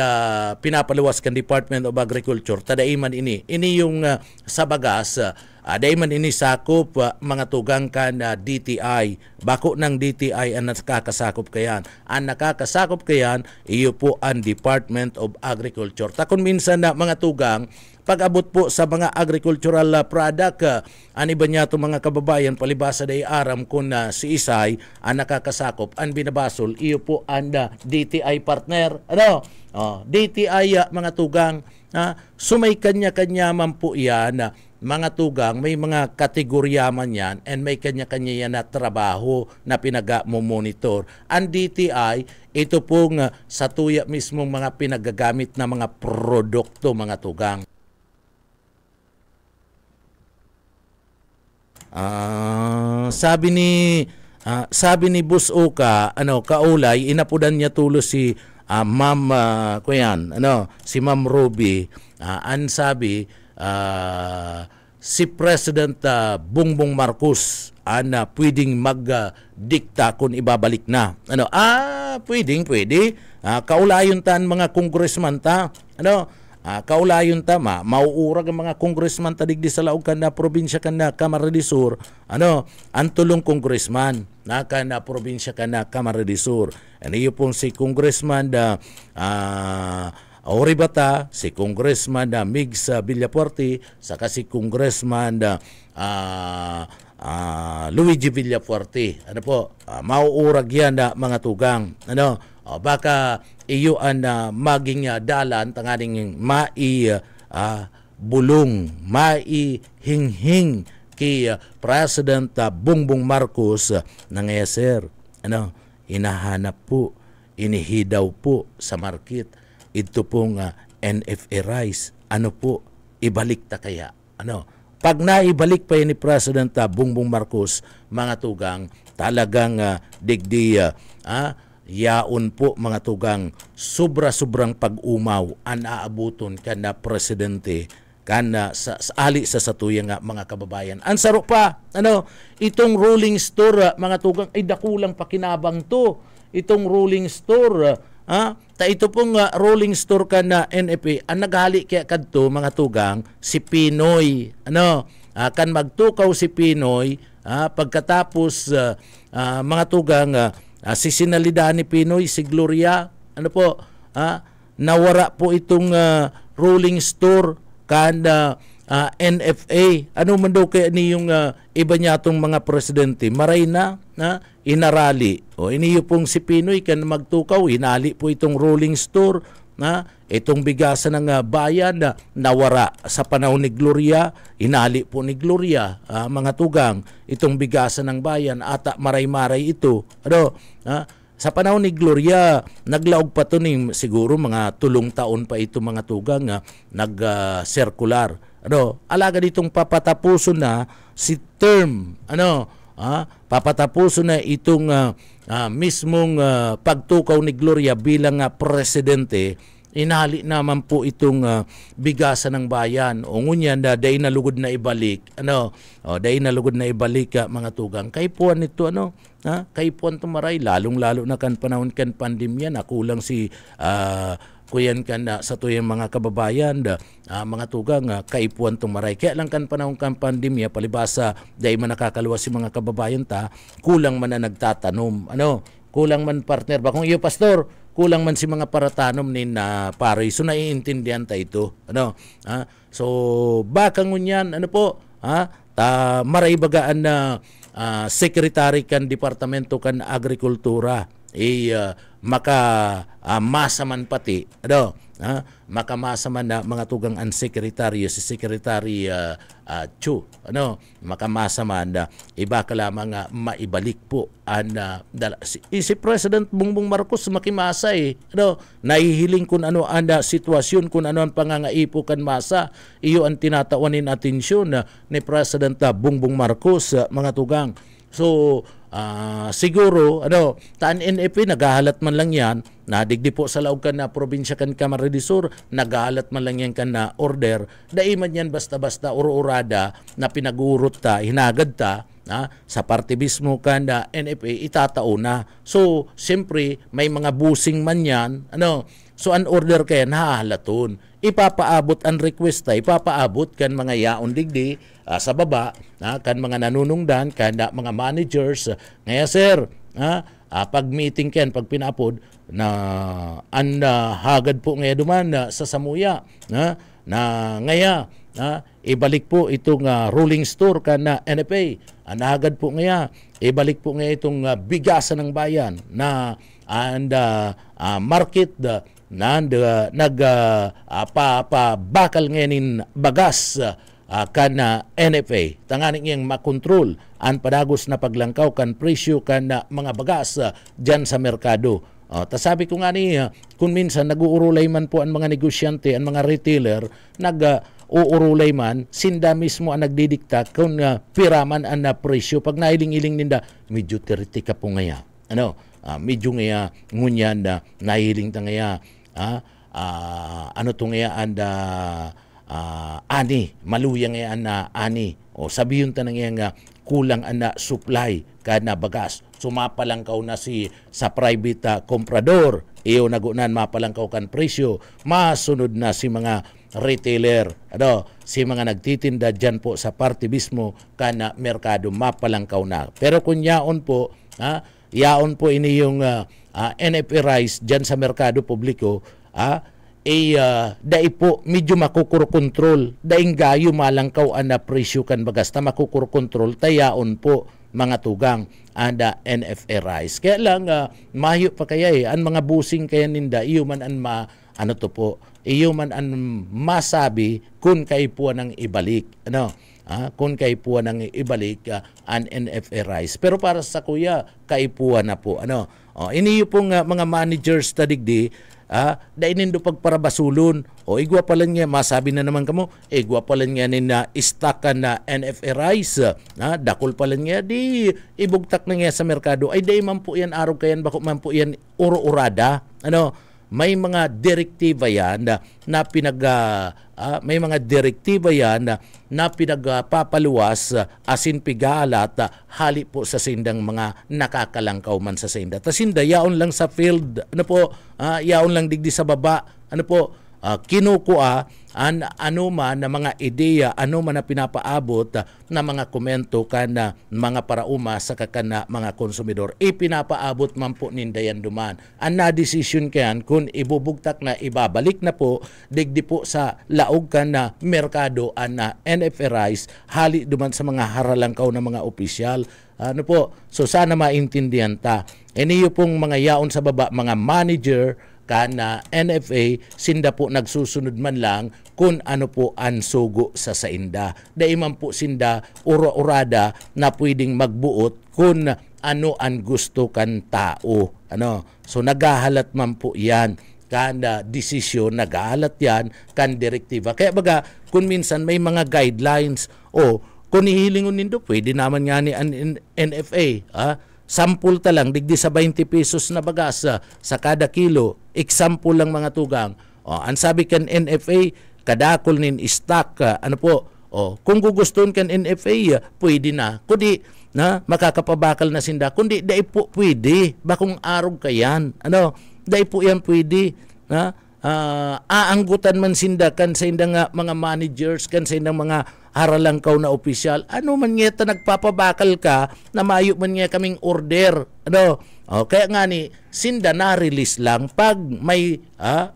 pinapaluwas kan Department of Agriculture, tadaiman ini yung sa bagas, daiman ini sakop mga tugang kan DTI, bako ng DTI ang nakakasakop kayan. Ang nakakasakop kayan, iyo po ang Department of Agriculture. Takon minsan na mga tugang, pag-abot po sa mga agricultural product, ang iba niya itong mga kababayan, palibasa day aram kung si Isay ang nakakasakop, ang binabasol, iyo po ang DTI partner. DTI mga tugang, sumay kanya-kanya man po yan, mga tugang, may mga kategorya man yan, and may kanya-kanya yan na trabaho na pinag-monitor. Ang DTI, ito pong sa tuya mismong mga pinagagamit na mga produkto, mga tugang. Sabi ni Boss Oka, kaulay, inapudan niya tulo si Ma'am si Ma'am Ruby, an sabi si President Bongbong Marcos pwedeng magdikta kung ibabalik na. Pwede. Kaulayon tan mga congressman ta. Kaulayon tama, mauurag ang mga congressman tadigdi sa laog kan na probinsya kan na Camarines Sur, ang tulong congressman na kan na probinsya kan na Camarines Sur. Iyo pong si congressman Oribata, si congressman Migs Villafuerte, saka si congressman Luigi Villafuerte. Mauurag yan na mga tugang. Baka iyo ang maging dalan tanganing bulong, hinghing kay President Bongbong Marcos ng sir. Hinahanap po, inihidaw po sa market ito pong NFA rice. Ibalik ta kaya? Pag naibalik pa ni President Bongbong Marcos, mga tugang, talagang digdi yaon po mga tugang, sobra-sobrang pag-umaw ang aabuton kana presidente kana sa ali sa satuyang mga kababayan. Ang saro pa, itong rolling store mga tugang ay dakulang pakinabang to. Itong rolling store, ito pong rolling store kana NFA, ang naghali kaya kadto mga tugang si Pinoy. Kan magtukaw si Pinoy, pagkatapos mga tugang si sinalidaan ni Pinoy, si Gloria, nawara po itong rolling store kan NFA. Ano man daw kaya niyong iba niya itong mga presidente, maray na inarali. Iniyo pong si Pinoy kan magtukaw, inali po itong rolling store, itong bigasan ng bayan na nawara sa panahon ni Gloria, inali po ni Gloria, mga tugang, itong bigasan ng bayan, ata maray-maray ito. Sa panahon ni Gloria, naglaog pa ito siguro mga 3 taon pa ito mga tugang, nag-circular. Alaga ditong papatapuso na si term, papatapuso na itong mismong pagtukaw ni Gloria bilang presidente. inali naman po itong bigasan ng bayan. O ngunyan na day nalugod na ibalik. Day nalugod na ibalik mga tugang. Kaipuan ito kaipuan tumaray lalong-lalo na kan panahon kan pandemya na kulang si kuyan kan sa tuyang mga kababayan mga tugang kaipuan tumaray. Kaya lang kan panahon kan pandemya palibasa day man nakakaluwas si mga kababayan kulang man na nagtatanom. Kulang man partner ba kung iyo pastor, kulang man si mga paratanom ni na pare. So naiintindihan ta ito. So baka ngunyan maray bagaan na secretary kan departamento kan agrikultura maka masaman pati makamasaman na mga tugang ang sekretaryo si Secretary Chu makamasaman na iba ka lamang maibalik po si President Bongbong Marcos makimasa nahihiling kung ano ang sitwasyon, kung ano ang pangangaipo kan masa, iyo ang tinatawanin atensyon ni President Bongbong Marcos mga tugang. So siguro taan NFA nagahalat man lang yan na digdi po sa laog kan na probinsya kan Camarines Sur, nagahalat man lang yan kan na order daiman yan basta-basta uro-urada na pinag-urot hinagad sa parte mismo kan na NFA itatao na. So siyempre may mga busing man yan so an order kaya nahahalaton ipapaabot ang request ipapaabot kan mga yaon digdi sa baba kan mga nanunungdan kan mga managers ngaya sir pag meeting ken pag pinapod na hagad po ngaya duman sa Samuya na ngaya ibalik po itong ruling store kan na NFA nahagad po ngaya ibalik po ngaya itong bigasan ng bayan na market bakal ngayon bagas kana NFA tanganing iyang makontrol ang padagos na paglangkaw kan presyo kan mga bagas dyan sa merkado. Sabi ko nga kung minsan nag-uurulay man po ang mga negosyante, ang mga retailer uurulay man, sinda mismo ang nagdidikta kung piraman ang presyo. Pag nailing-iling ninda, medyo tiriti ka po ngaya. Medyo ngaya ngunyan nahiling ta ngaya ani maluyang nga ani o sabiyon ta nang nga kulang supply kana bagas sumapalangkaw na si sa private comprador iyo nagunan mapalangkaw kan presyo masunod na si mga retailer si mga nagtitinda dyan po sa parte mismo kana merkado mapalangkaw na. Pero kung yaon po ini yung NFA rice dyan sa merkado publiko dai po medyo makukurkontrol daing gayo malangkaw na presyo kan bagas ta makukurkontrol tayaon po mga tugang anda NFA rice. Kaya lang mayo pa kaya ang mga busing kaya ninda iyo man an iyo man an masabi kung kaipuan ng ibalik kung kaipuan ng ibalik an NFA rice. Pero para sa kuya kaipuan na po iniyo pong mga managers tadigdi dainindo pagparabasulon o igwa pala niya masabi na naman kamo igwa pala niya na istakan na NFA rice dakol pala niya di ibugtak na niya sa merkado ay day man po yan araw kayan bako man po yan uro-urada may mga direktiba yan na may mga direktiba yan na pinagpapaluwas asin pigalat hali po sa sindang mga nakakalangkaw man sa sinda. Ta sinda yaon lang sa field yaon lang digdi sa baba kinukuha ano man na mga ideya, ano man na pinapaabot na mga komento kana mga parauma sa kakana mga konsumidor. Ipinapaabot man po nindayan duman. Ang na-decision kayan kung ibubugtak na ibabalik na po, digdi po sa laog ka na merkado na NFA rice, hali duman sa mga haralangkaw na mga opisyal. So sana maintindihan ta. Iniyo pong mga yaon sa baba, mga manager, kana NFA sinda po nagsusunod man lang kung ano po ang sugo sa sainda. Daiman po sinda ura-urada na pwedeng magbuot kung ano ang gusto kan tao. So nagahalat man po yan kana desisyon, nagahalat yan kan direktiba. Kaya baga kung minsan may mga guidelines kung ihilingon nindo pwede naman nga ni NFA sampul ta lang digdi sa 20 pesos na bagas sa kada kilo. Example lang mga tugang. Ang sabi kan NFA, kadakol nin stock, ano po, kung gugustuhin kan NFA, pwede na. Kundi, makakapabakal na sinda. Kundi, dai po pwede. Bakong arog kayan. Dai po yan pwede. Aanggutan man sinda kan sa indang mga managers, kan sa indang mga haralangkaw na opisyal. Ano man nga nagpapabakal ka, na mayo man nga kaming order. Kaya nga ni, sinda na-release lang pag may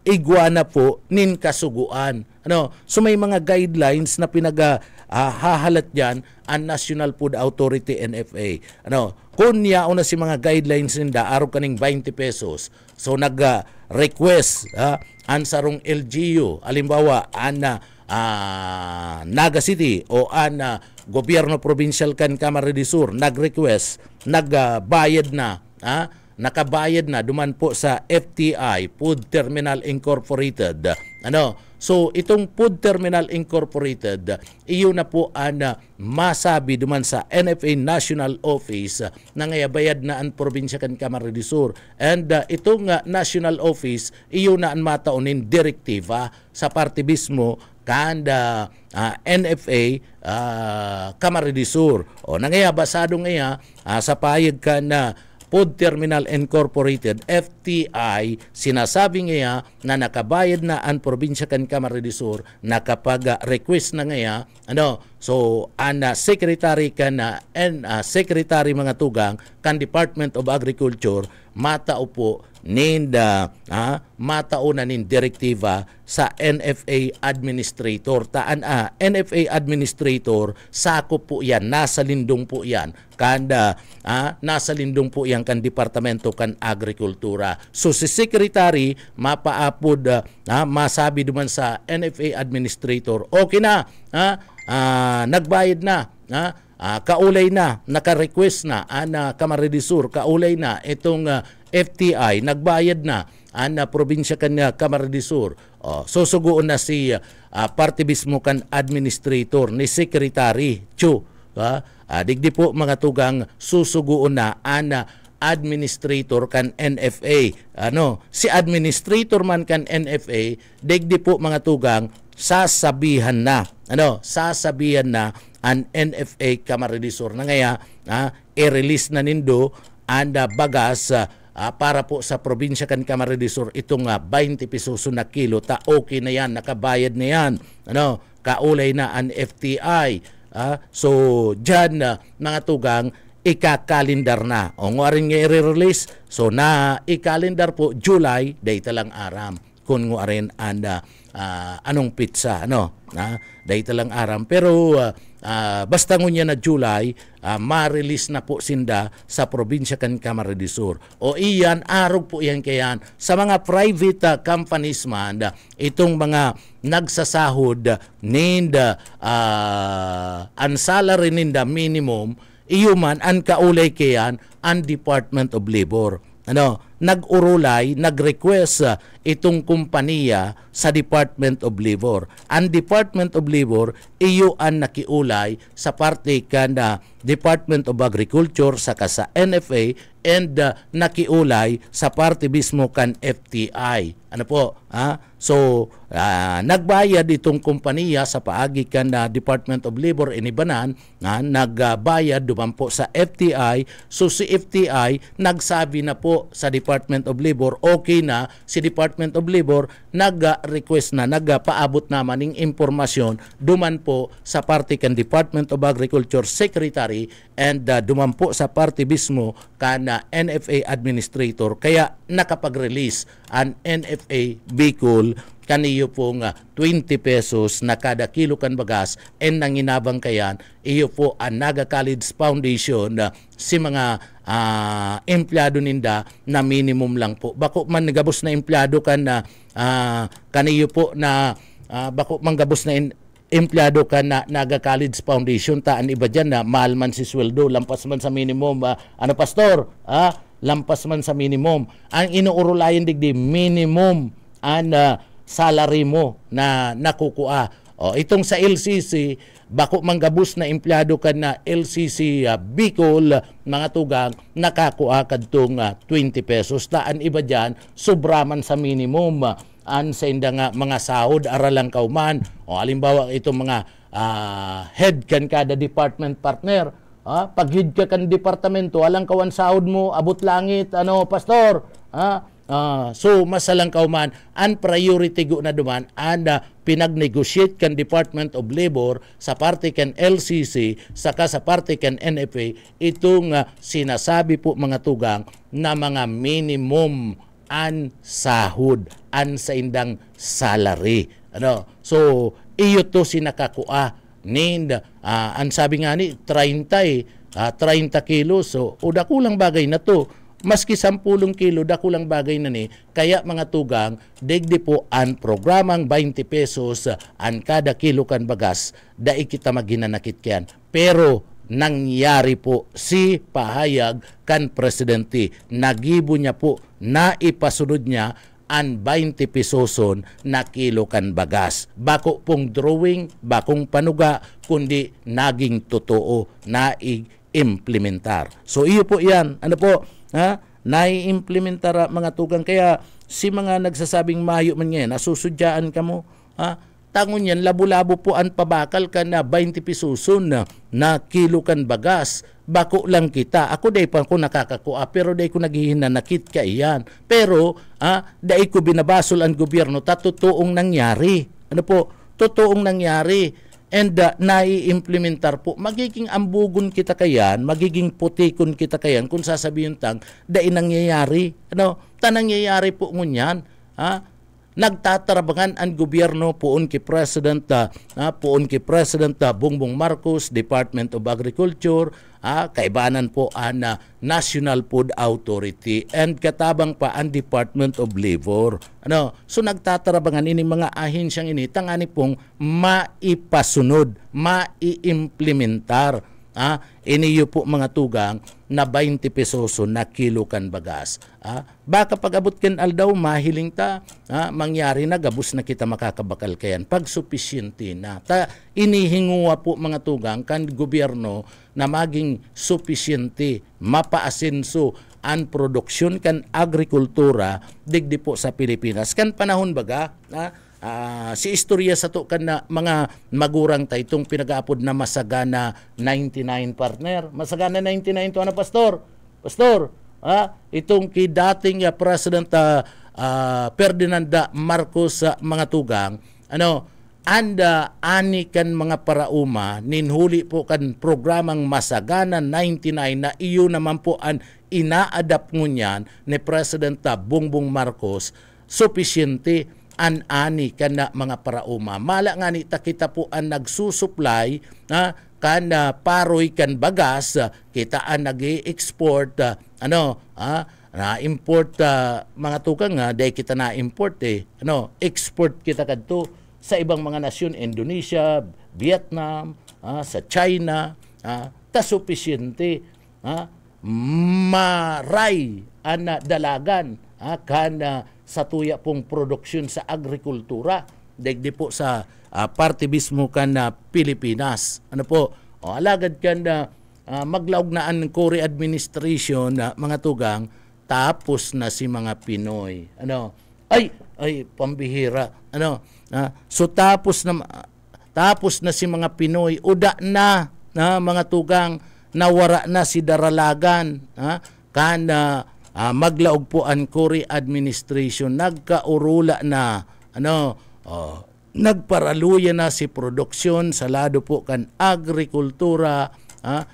iguana po nin kasuguan. So may mga guidelines na hahalat dyan ang National Food Authority, NFA. Kung yao na si mga guidelines ninda, araw kaning 20 pesos. So nag-request ang sarong LGU, alimbawa, Naga City o gobyerno provincial kan Camarines Sur, nag-request, nagbayad na, nakabayad na duman po sa FTI, Food Terminal Incorporated. So itong Food Terminal Incorporated, iyo na po ang masabi duman sa NFA National Office na ngayabayad na ang probinsya kan Camarines Sur. And itong National Office, iyo na ang mataunin direktiva sa parte mismo kan NFA Camarines Sur. Nangaya basado ngaya sa payag kan Food Terminal Incorporated, FTI, sinasabi nga na nakabayad na ang probinsya kan Camarines Sur, nakapag-request na nga, so ang secretary kan secretary mga tugang kan Department of Agriculture, matao po matao na nin direktiva sa NFA administrator. NFA administrator, sakop po yan, nasa lindong po yan, nasa lindong po yan kan Departamento kan Agrikultura. So si Secretary, mapaapod, masabi duman sa NFA administrator, okay na, nagbayad na, kaulay na, naka-request na, Camarines Sur, kaulay na, itong FTI, nagbayad na, probinsya kanya Camarines Sur. Susugoon na si parte mismo kan administrator ni Secretary Chu. Digdi po mga tugang, susugoon na administrator kan NFA. Si administrator man kan NFA, digdi po mga tugang, sasabihan na. Sasabihan na ang NFA Camarines Sur na ngaya, i-release na nindo ang bagas para po sa probinsya kan Camarines Sur, itong 20 pesos na kilo, okay na yan, nakabayad na yan, kaulay na ang FTI. So dyan mga tugang, ikakalendar na. Nga rin nga i-release, so na ikalendar po July, data lang aram. Kung nga rin anong pizza, data lang aram. Pero basta ngunya na July, ma-release na po sinda sa probinsya kan Camarines Sur. Iyan, arog po yan kayan sa mga private companies man, itong mga nagsasahod ninda, ang salary ninda minimum, iyo man ang kaulay kayan ang Department of Labor. Nag-urulay, nag-request itong kumpanya sa Department of Labor. Ang Department of Labor, iyo ang nakiulay sa parte kan Department of Agriculture saka sa NFA and nakiulay sa parte mismo kan FTI. So, nagbayad itong kumpanya sa paagi kan Department of Labor inibanan, nagbayad duman po sa FTI. So si FTI nagsabi na po sa Department of Labor, okay na, si Department of Labor nag-request na, nagpaabot naman ng impormasyon duman po sa parte kan Department of Agriculture Secretary and duman po sa parte mismo kan NFA Administrator, kaya nakapag-release ang NFA Bicol kaniyo pong 20 pesos na kada kilo kan bagas and nanginabang kayan, iyo po ang Naga College Foundation si mga empleyado ninda na minimum lang po. Bako man nagabos na empleyado kan kaniyo po na bako man gabos na empleyado ka na Naga College Foundation, taan iba dyan na mahal man si sweldo, lampas man sa minimum, pastor, lampas man sa minimum. Ang inuurulayan digdi, minimum ang salary mo na nakukuha. Itong sa LCC, bako manggabos na empleyado ka na LCC Bicol, mga tugang, nakakuha ka itong 20 pesos. Taan iba dyan, sobra man sa minimum. an sa inda nga mga sahod aralang kauman o halimbawa itong mga head kan kada department partner, pag head ka kan departamento alang kawan sahod mo abot langit pastor, so masalang kauman an priority go na duman and pinag-negotiate kan Department of Labor sa parte kan LCC saka sa parte kan NFA itong sinasabi po mga tugang na mga minimum an sahod an sa indang salary. So iyo to sinakakua nin an sabi nga ni 30 kilos, so uda kulang bagay na to. Maski 10 kilo, dakulang bagay na ni. Kaya mga tugang, digdi po ang programang 20 pesos ang kada kilo kan bagas, dai kita maginanakit kyan. Pero nangyari po si pahayag kan presidente. Nagibo niya po na ipasunod niya ang 20 pesoson na kilo kan bagas. Bako pong drawing, bakong panuga, kundi naging totoo na implementar. So iyo po yan. Ano po? Nai-implementara mga tugang. Kaya si mga nagsasabing mayo man ngayon, nasusudyaan ka mo, tangon yan, labo-labo po ang pabakal ka na 20 pesoson na kilo kan bagas. Bako lang kita. Ako day pa ako nakakakua, pero day ko naghihinanakit ka iyan. Pero, day ko binabasol ang gobyerno, totoong nangyari. Ano po? Totoong nangyari. And nai-implementar po, magiging ambugon kita kayan, magiging putikon kita kayan kung sasabihin tang, dahil nangyayari. Nangyayari po ngunyan. Nagtatarabangan ang gobyerno poon kay President Bongbong Marcos, Department of Agriculture, kaibanan po ang National Food Authority, and katabang pa ang Department of Labor. So nagtatarabangan ini mga ahensyang ini tangani pong maipasunod, mai-implementar. Iniyo po mga tugang na 20 pesos na kilo kan bagas. Baka pag-abot ken aldaw mahiling ta, mangyari na gabus na kita makakabakal kayan pag supisyente na. Inihinguwa po mga tugang kan gobyerno na maging supisyente, mapaasenso ang produksyon kan agrikultura digdi po sa Pilipinas. Kan panahon baga, si istorya sa to kan na mga magurang ta itong pinag-aapod na Masagana 99 partner. Masagana 99 to pastor? Pastor, itong dating President Ferdinand Marcos mga tugang, anda ani kan mga parauma ninhuli po kan programang Masagana 99 na iyo naman po ang ina-adapt ngunyan ni President Bongbong Marcos, supisyente an ani kana mga parauma. Mala nga ni kita po ang nagsusupply kana paroy kan bagas, kita ang nag-export na import mga tukang dahil kita na import export kita kadto sa ibang mga nasyon, Indonesia, Vietnam, sa China, ta supisyente maray ana dalagan kana sa tuya pong produksyon sa agrikultura digdi po sa parte mismo kan Pilipinas. Alagad kan maglaog na ang Cory administration mga tugang, tapos na si mga Pinoy. Ay pambihira. So tapos na si mga Pinoy, uda na mga tugang, nawara na si Daralagan, kana maglaog po ang Cory administration, nagkaurula na nagparaluya na si produksyon sa lado po kan agrikultura,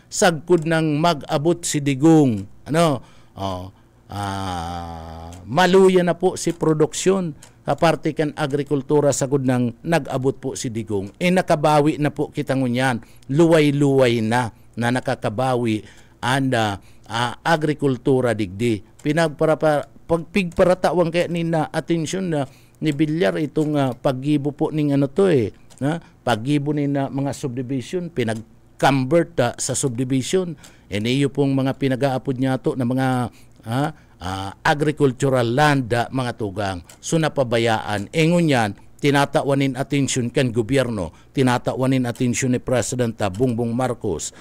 sagkod ng mag-abot si digong maluya na po si produksyon aparte kan agrikultura sagod ng nag-abot po si digong. Nakabawi na po kita ngunyan, luway-luway na nakakabawi ang agrikultura digdi. Pagpigparatawang kaya ni na atensyon na ni Villar itong paggibo po ning paggibo ni na mga subdivision, pinag-convert sa subdivision. Iyo pong mga pinag-aapod niya to na mga agricultural land mga tugang. So napabayaan. Ngunyan, tinatawanin atensyon kan gobyerno, tinatawanin atensyon ni President Bongbong Marcos.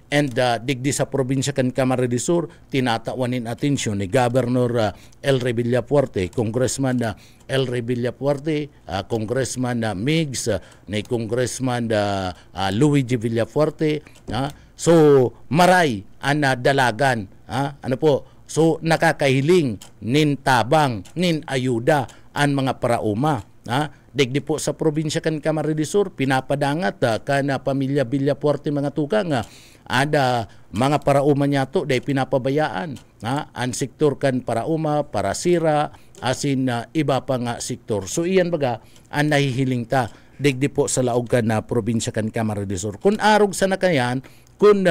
and digdi sa probinsya kan Camarines Sur tinatawanin atensyon ni Governor El Rey Villafuerte, Congressman El Rey Villafuerte, Congressman Migs, ni Congressman Luigi Villafuerte. So maray ana dalagan, ano po, so nakakahiling nin tabang nin ayuda an mga parauma. Digdi po sa probinsya kan Camarines Sur pinapadangat kana pamilya Villafuerte mga tugang ada mga parauma niya to day pinapabayaan an sektor kan parauma para sira asin iba pa nga sektor. So iyan baga an nahihiling ta digdi po sa laog kan na probinsya kan Camarines Sur. Kun arog sa nakayan kun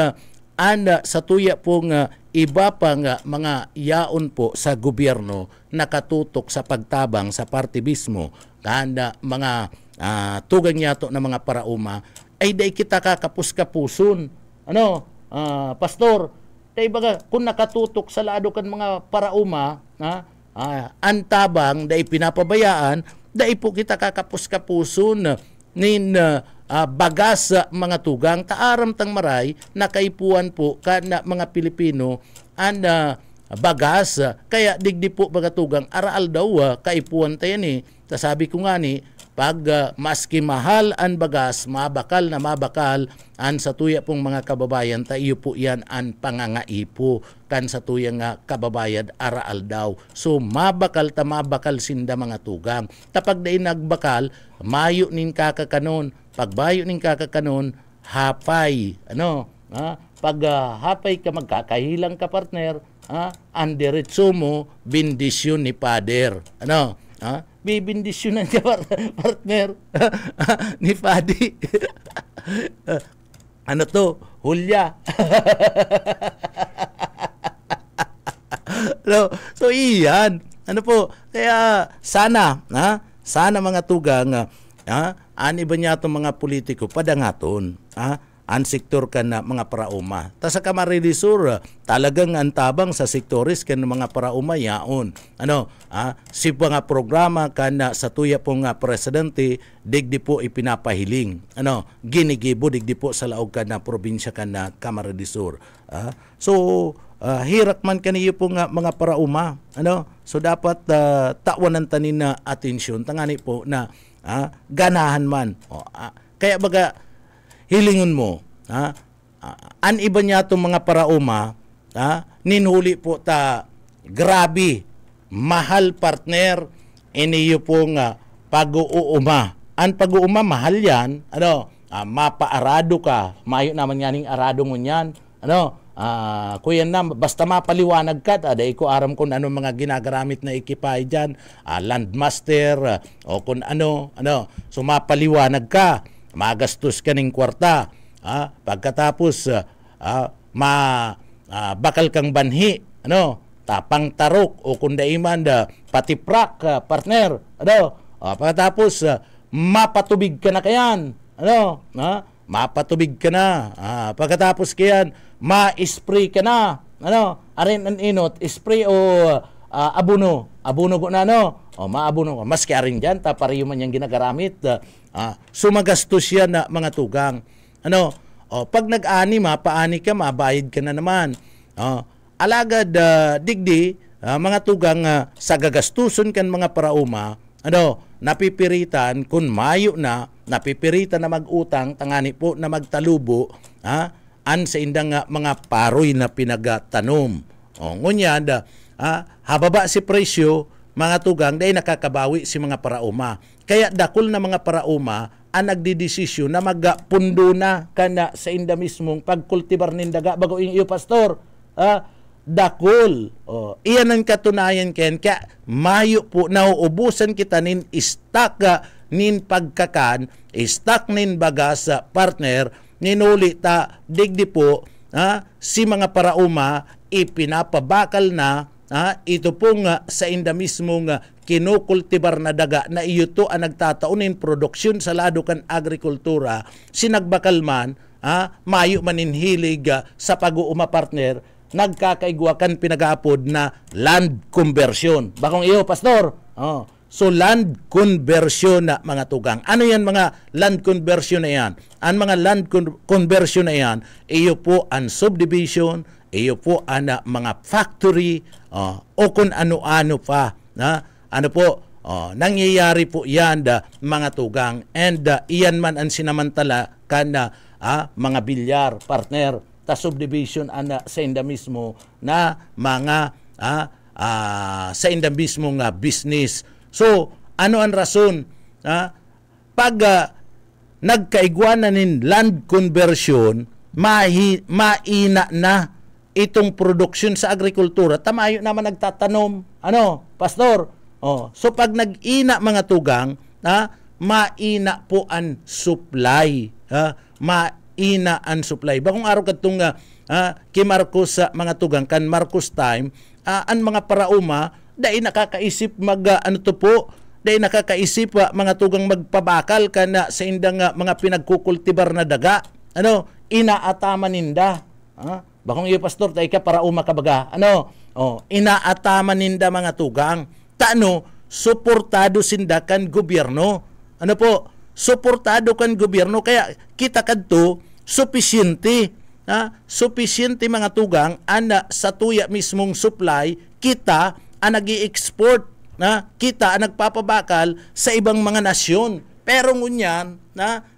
anda sa tuya pong iba pang mga yaon po sa gobyerno nakatutok sa pagtabang sa partibismo kanda mga tugang yato na mga parauma ay day kita kakapus-kapuson. Ano, pastor, day baga kung nakatutok sa lado kan mga parauma, antabang day pinapabayaan, day po kita kakapus-kapuson nin bagas mga tugang taaram tang maray nakaipuan po kana mga Pilipino an bagas kaya digdi po mga tugang araal daw kaipuan tayo ni sabi ko nga ni pag maski mahal an bagas mabakal na mabakal an sa tuya pong mga kababayan tayo po yan an pangangaipo kan sa tuya nga kababayan araal daw. So mabakal ta mabakal sinda mga tugang tapag day nagbakal mayo nin kakakanon pagbayo ning kakakanon hapay ano pag hapay ka magkakahilang ka partner ang diretso mo bindisyon ni Pader ano bibindisyonan ka partner ni Padi ano to hulya no, so iyan ano po kaya sana sana mga tugang ani ba niya itong mga politiko padangaton an sektor kan na mga parauma. Ta sa Camarines Sur talagang antabang sa sektores kan mga parauma yaon. Ano, si mga programa kan sa tuya pong presidente digdi po ipinapahiling. Ano, ginigibo digdi po sa laog kan na probinsya kan na Camarines Sur. So hirak man kaniyo pong mga parauma. Ano, so dapat tawanan tanin na atensyon tangani po na ganahan man. Kaya baga hilingon mo, an iba niya itong mga parauma, ninhuli po ta, grabe, mahal partner, iniyo pong pag-uuma. An pag-uuma, mahal yan, ano, mapaarado ka, mayo naman yaning arado mo yan, ano, kuya na, basta mapaliwanag ka, dahi ko aram kung ano mga ginagaramit na ekipay dyan, landmaster, o kung ano, so mapaliwanag ka, magastos ka ng kwarta, pagkatapos bakal kang banhi, ano, tapang tarok o kung daiman patiprak partner, ano, pagkatapos mapatubig ka na kayan, ano, mapatubig ka na, pagkatapos kayan ma-spray ka na, ano, arin an inot, spray o abono ko na, ano, maabuno ka, maski arin dyan, tapariyo man yung ginagaramit, sumagastos yan na mga tugang. Ano, pag nag-ani, paani ka, mabayad ka na naman. Alagad, digdi, mga tugang sa gagastuson kan mga parauma, ano, napipiritan, kung mayo na, napipiritan na mag-utang, tangani po na magtalubo, an sa indang mga paroy na pinagatanom. Ngunyan, hababa si presyo, mga tugang, dahil nakakabawi si mga parauma. Kaya dakol na mga parauma ang nagdidesisyon na magpundo na kana sa inda mismong pagkultibar nindaga bago iyo pastor. Dakol. Iyan ang katunayan ken kaya mayo po nauubusan kita nin stock nin pagkakan, stock nin bagas partner ninuli ta digdi po si mga parauma ipinapabakal na ito pong sa inda mismong kinukultibar na daga na iyo to ang nagtataunin produksyon sa lado kan agrikultura sinagbakal man mayo maninhilig sa pag-uuma partner nagkakaigwa kan pinag-aapod na land conversion. Bakong iyo pastor So land conversion na mga tugang. Ano yan mga land conversion na yan? Ang mga land conversion na yan, iyo po ang subdivision, iyo po ang mga factory, o kung ano-ano pa. Ano po, nangyayari po yan mga tugang. And iyan man ang sinamantala kana mga bilyar, partner, ta subdivision sa inda mismo na mga sa inda mismo nga business. So, ano ang rason? Pag nagkaigwanan ng land conversion, maina na itong production sa agrikultura. Tamayo naman nagtatanom. Ano, pastor? So, pag nag-ina mga tugang, maina po ang supply. Maina ang supply. Bagong araw katong kay Marcos sa mga tugang, kan Marcos time, ang mga parauma, dahil nakakaisip dahil nakakaisip mga tugang magpabakal ka na sa indang mga pinagkukultibar na daga. Ano, inaataman ninda. Bakong iyo pastor, tayo ka parauma ka baga. Ano, inaataman ninda mga tugang. Suportado sinda kan gobyerno. Ano po, suportado kan gobyerno. Kaya kita kadto, supisyente. Supisyente mga tugang, sa tuya mismong supply, kita ang nag-i-export, kita ang nagpapabakal sa ibang mga nasyon. Pero ngunyan,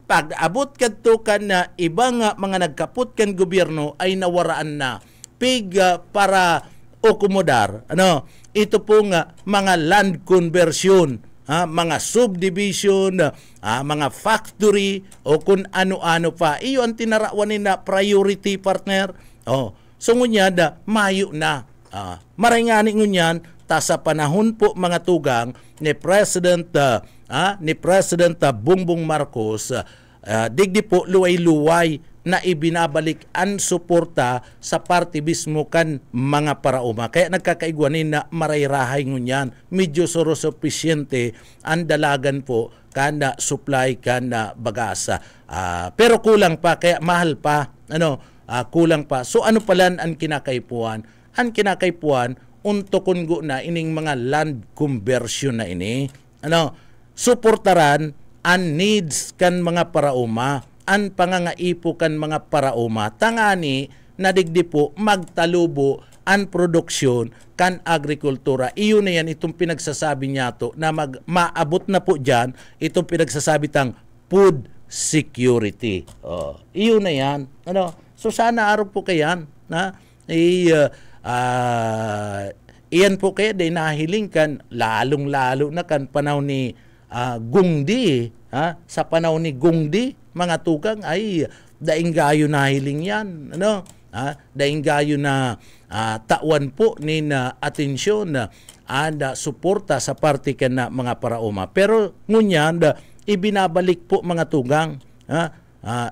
pag abot kadto kan na ibang mga nagkaput kan gobyerno ay nawaraan na para akomodar. Ito pong mga land conversion, mga subdivision, mga factory o kung ano-ano pa. Iyo ang tinarawan na priority, partner. So ngunyan, mayo na. Maray nga ngunyan, sa panahon po mga tugang ni President Bongbong Marcos, digdi po luway-luway na ibinabalik ang suporta sa party mismo kan mga parauma. Kaya nagkakaigwanin na marayrahay ngunyan, medyo sufficiente ang dalagan po kana supply kana bagasa. Pero kulang pa, kaya mahal pa. Kulang pa. So ano pala ang kinakaipuan? Ang kinakaipuan, untukon na ining mga land conversion na ini. Suportaran ang needs kan mga parauma, ang pangangaipo kan mga parauma, tangani na digdi po magtalubo ang produksyon kan agrikultura. Iyon na yan, itong pinagsasabi niya to, na maabot na po dyan, itong pinagsasabi tang food security. Iyon na yan. So sana araw po kayan, iyan po kaya day nahiling kan, lalong-lalo na kan panahon ni Gungdi. Sa panahon ni Gungdi, mga tukang ay daing gayo nahiling yan. Daing gayo na tawan po ni atensyon suporta sa parte ka na mga parauma. Pero ngunyan, ibinabalik po mga tugang,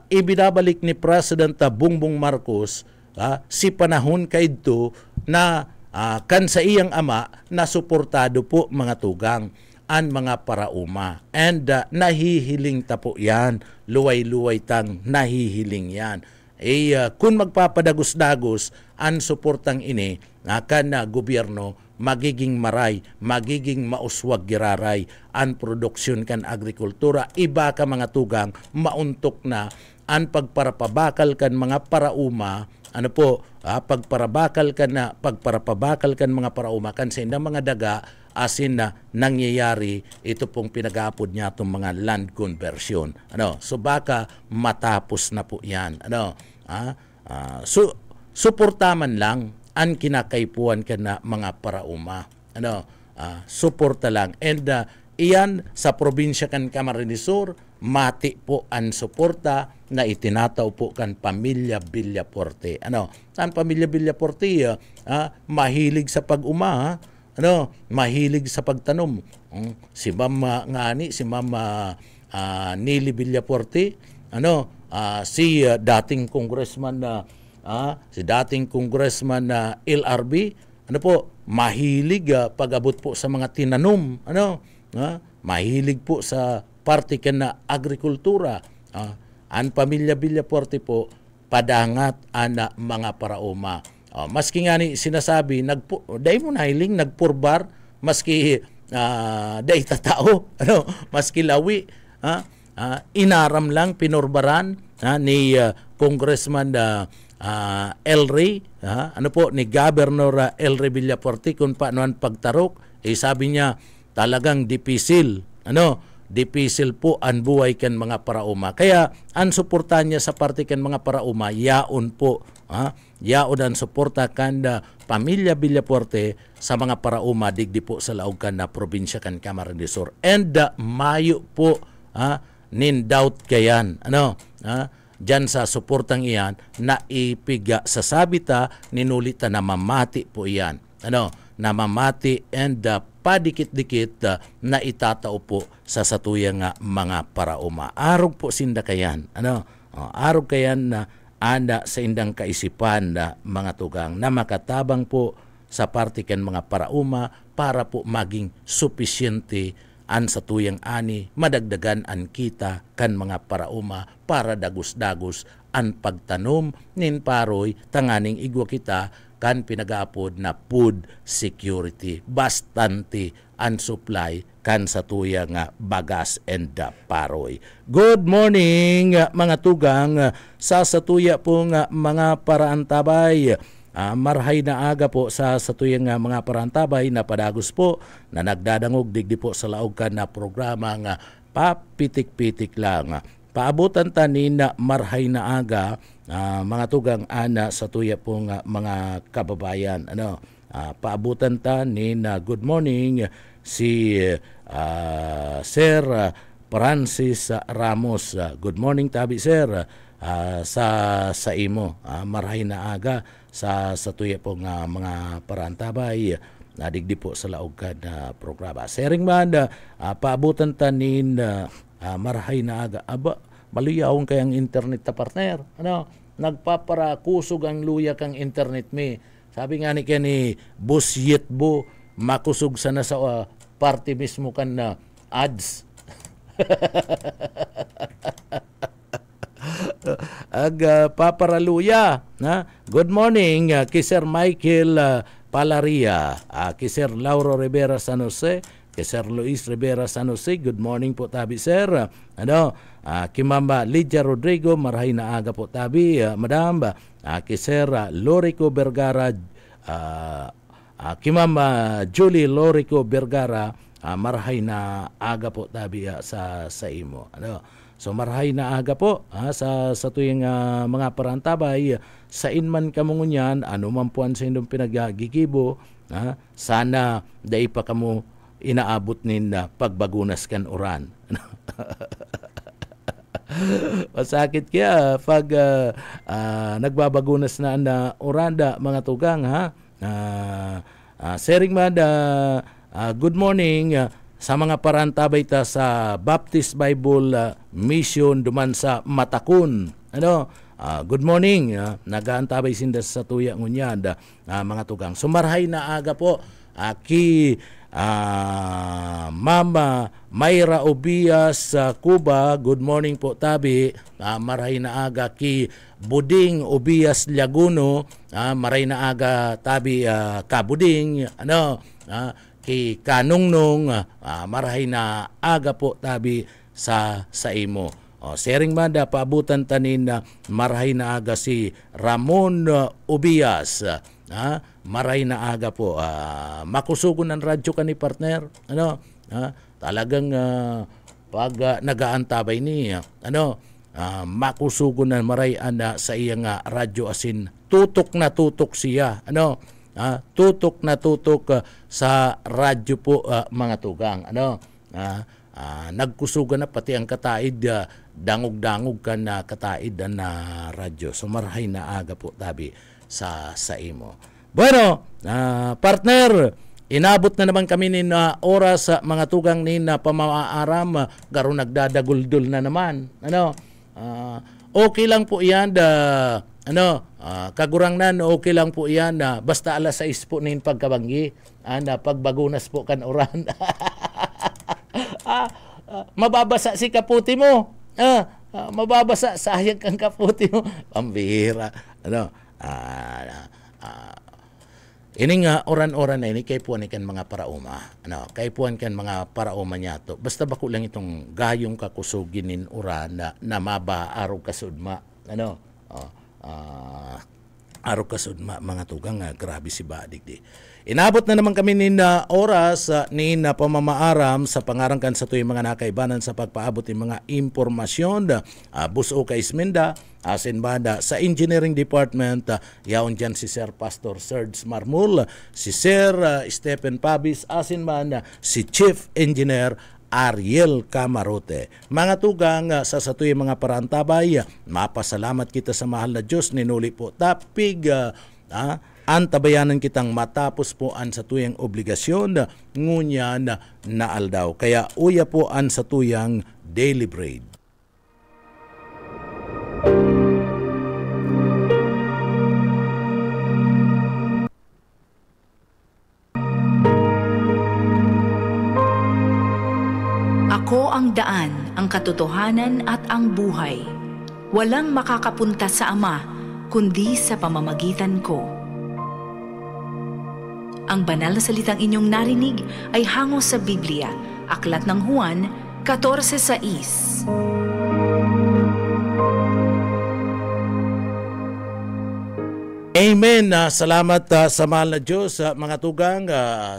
ibinabalik ni President Bongbong Marcos si panahon kaidto na kan sa iyang ama na suportado po mga tugang ang mga parauma. And nahihiling ta po yan, luway-luway tang nahihiling yan. Kung magpapadagos-dagos ang suportang ini, kan na gobyerno, magiging maray, magiging mauswag giraray ang produksyon kan agrikultura. Iba ka mga tugang, mauntok na ang pagparapabakal kan mga parauma, pagparabakal kan mga parauma kan sa indang mga daga, asin na nangyayari ito pong pinag-aapod niya itong mga land conversion. So baka matapos na po yan. Suportaman lang ang kinakaipuan ka na mga parauma. Suporta lang. And iyan sa probinsya kan Camarines Sur, mati po ang suporta na itinataw po kan Pamilya Villaporte. Ang Pamilya Villaporte, mahilig sa pag-uma, mahilig sa pagtanom. Si Mama ngani, si Mama Nili Villaporte, si dating congressman na LRB, mahilig pag-abot po sa mga tinanom, mahilig po sa parte ka na agrikultura. Ang Pamilya Villaporte po, padangat ana mga parauma. Maski nga ni sinasabi, dahil mo nahiling, nagpurbar, maski day tatao, ano, maski lawi, inaram lang pinorbaran ni Congressman Elry, ano po, ni Governor Elry Villafuerte kung paano ang pagtarok. Sabi niya talagang dipisil, dipisil po ang buhay kan mga parauma. Kaya ang suporta niya sa parte kan mga parauma, yaon po, yaon ang suporta kan pamilya Villafuerte sa mga parauma digdi po sa laog kan na probinsya kan Camarines Sur. And mayo po, nin doubt kayan, dyan sa suportang iyan na ipiga sa sabita ninulita na mamati po iyan, na mamati and padikit-dikit na itatao po sa satuyang mga parauma. Arog po sinda kayan, arog kayan na anda sa indang kaisipan na mga tugang na makatabang po sa partikan mga parauma para po maging sufisyente an sa tuyang ani, madagdagan an kita kan mga parauma para dagus-dagus an pagtanom nin paroy tanganing igwa kita kan pinagaapod na food security. Bastante an supply kan sa tuyang bagas and paroy. Good morning mga tugang, sa satuya pong mga paraantabay. Marhay na aga po sa satuyang mga parantabay na padagos po na nagdadangog digdi po sa laog kan na programa nga papitik-pitik lang. Paabutan tanin na marhay na aga mga tugang ana sa tuya pong mga kababayan. Paabutan tanin na good morning si Sir Francis Ramos. Good morning tabi sir. Sa imo marhay na aga sa tuya pong mga parantabay na digdi po sa laog na programa. Sering man paabutan tanin marhay na aga. Aba, maluyawon kayang internet ta partner. Nagpapara kusog ang luya kang internet mi. Sabi nga ni Busyet Bo, makusog sana sa party mismo kan na ads. Paparaluya. Good morning kay Sir Michael Palaria, kay Sir Lauro Rivera San Jose, kay Sir Luis Rivera San Jose. Good morning po tabi sir. Kay Mama Lydia Rodrigo, marhay na aga po tabi madam. Kay Sir Lorico Vergara, kay Mama Julie Lorico Vergara, marhay na aga po tabi sa imo. So marhay na aga po sa tuyang mga parantabay sa inman kamungunyan, ano man po ang sa inyong pinagagigibo, sana dai pa kamo inaabot nin pagbagunas kan oran. Masakit kaya pag nagbabagunas na oranda mga tugang Sering man good morning sa mga parantabay ta sa Baptist Bible Mission duman sa Matakun. Good morning. Nagaantabay sinda sa tuya ngunyad mga tugang. Sumarhay na aga po ki Mama Mayra Obias sa Cuba. Good morning po tabi. Marhay na aga ki Buding Obias Laguno. Maray na aga tabi Kabuding. Ki Kanungnong, marhay na aga po tabi sa imo. Sering manda paabutan tanin na marhay na aga si Ramon Ubias. Marhay na aga po. Makusugon ng radyo ka ni partner. Talagang pag nagaantabay niya, makusugon ng maray ana sa iyang radyo asin tutok na tutok siya. Tutok na tutok sa radyo po mga tugang. Nagkusugan na pati ang kataid, dangog-dangog ka na kataid na radyo. So marhay na aga po tabi sa imo. Bueno, partner, inabot na naman kami ni oras sa mga tugang ni na pamaaram, garo nagdadaguldol na naman. Okay lang po yan kagurangnan okay lang po yan basta alas 6 po nin pagkabanggi pagbagunas po kan oran. Mababasa si kaputi mo. Mababasa sayang kang kaputi mo. Pambihira. Ini nga oran-oran na ini kay puan ikan mga parauma. Ano, kay puan kan mga parauma niya to. Basta bako lang itong gayong kakusuginin uran na maba araw kasudma. Ano? Araw kasudma mga tugang grabe si Badik di. Inabot na naman kami ni oras ni pamamaaram sa pangarangkan sa tuyong mga nakaibanan sa pagpaabot ng mga impormasyon. Buso kay Isminda, asin banda sa Engineering Department, yaon dyan si Sir Pastor Serge Marmol, si Sir Stephen Pabis, asin banda si Chief Engineer Ariel Camarote. Mga tugang sa tuyong mga parantabay, mapasalamat kita sa mahal na Diyos, ninuli po tapig antabayanan kitang matapos po an sa tuyang obligasyon ngunyan na aldaw. Kaya uya po an sa tuyang daily bread. Ako ang daan, ang katotohanan at ang buhay. Walang makakapunta sa Ama kundi sa pamamagitan ko. Ang banal na salitang inyong narinig ay hango sa Biblia, Aklat ng Juan 14:6. Amen. Salamat sa mahal na Diyos, mga tugang,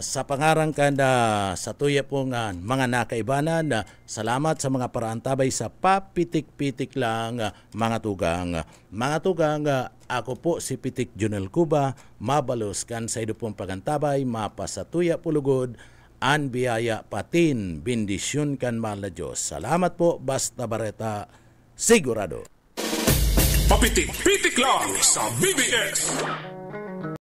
sa pangarang kanda sa tuya pong mga nakaibanan. Salamat sa mga paraantabay sa papitik-pitik lang, mga tugang. Mga tugang, ako po si Pitik Junel Cuba, mabalos kan sa ido pong pagantabay, mapasatuya pulugod, an biyaya patin, bendisyon kan mahal na Diyos. Salamat po, Basta Bareta, sigurado. Papitik-pitik lang sa BBS.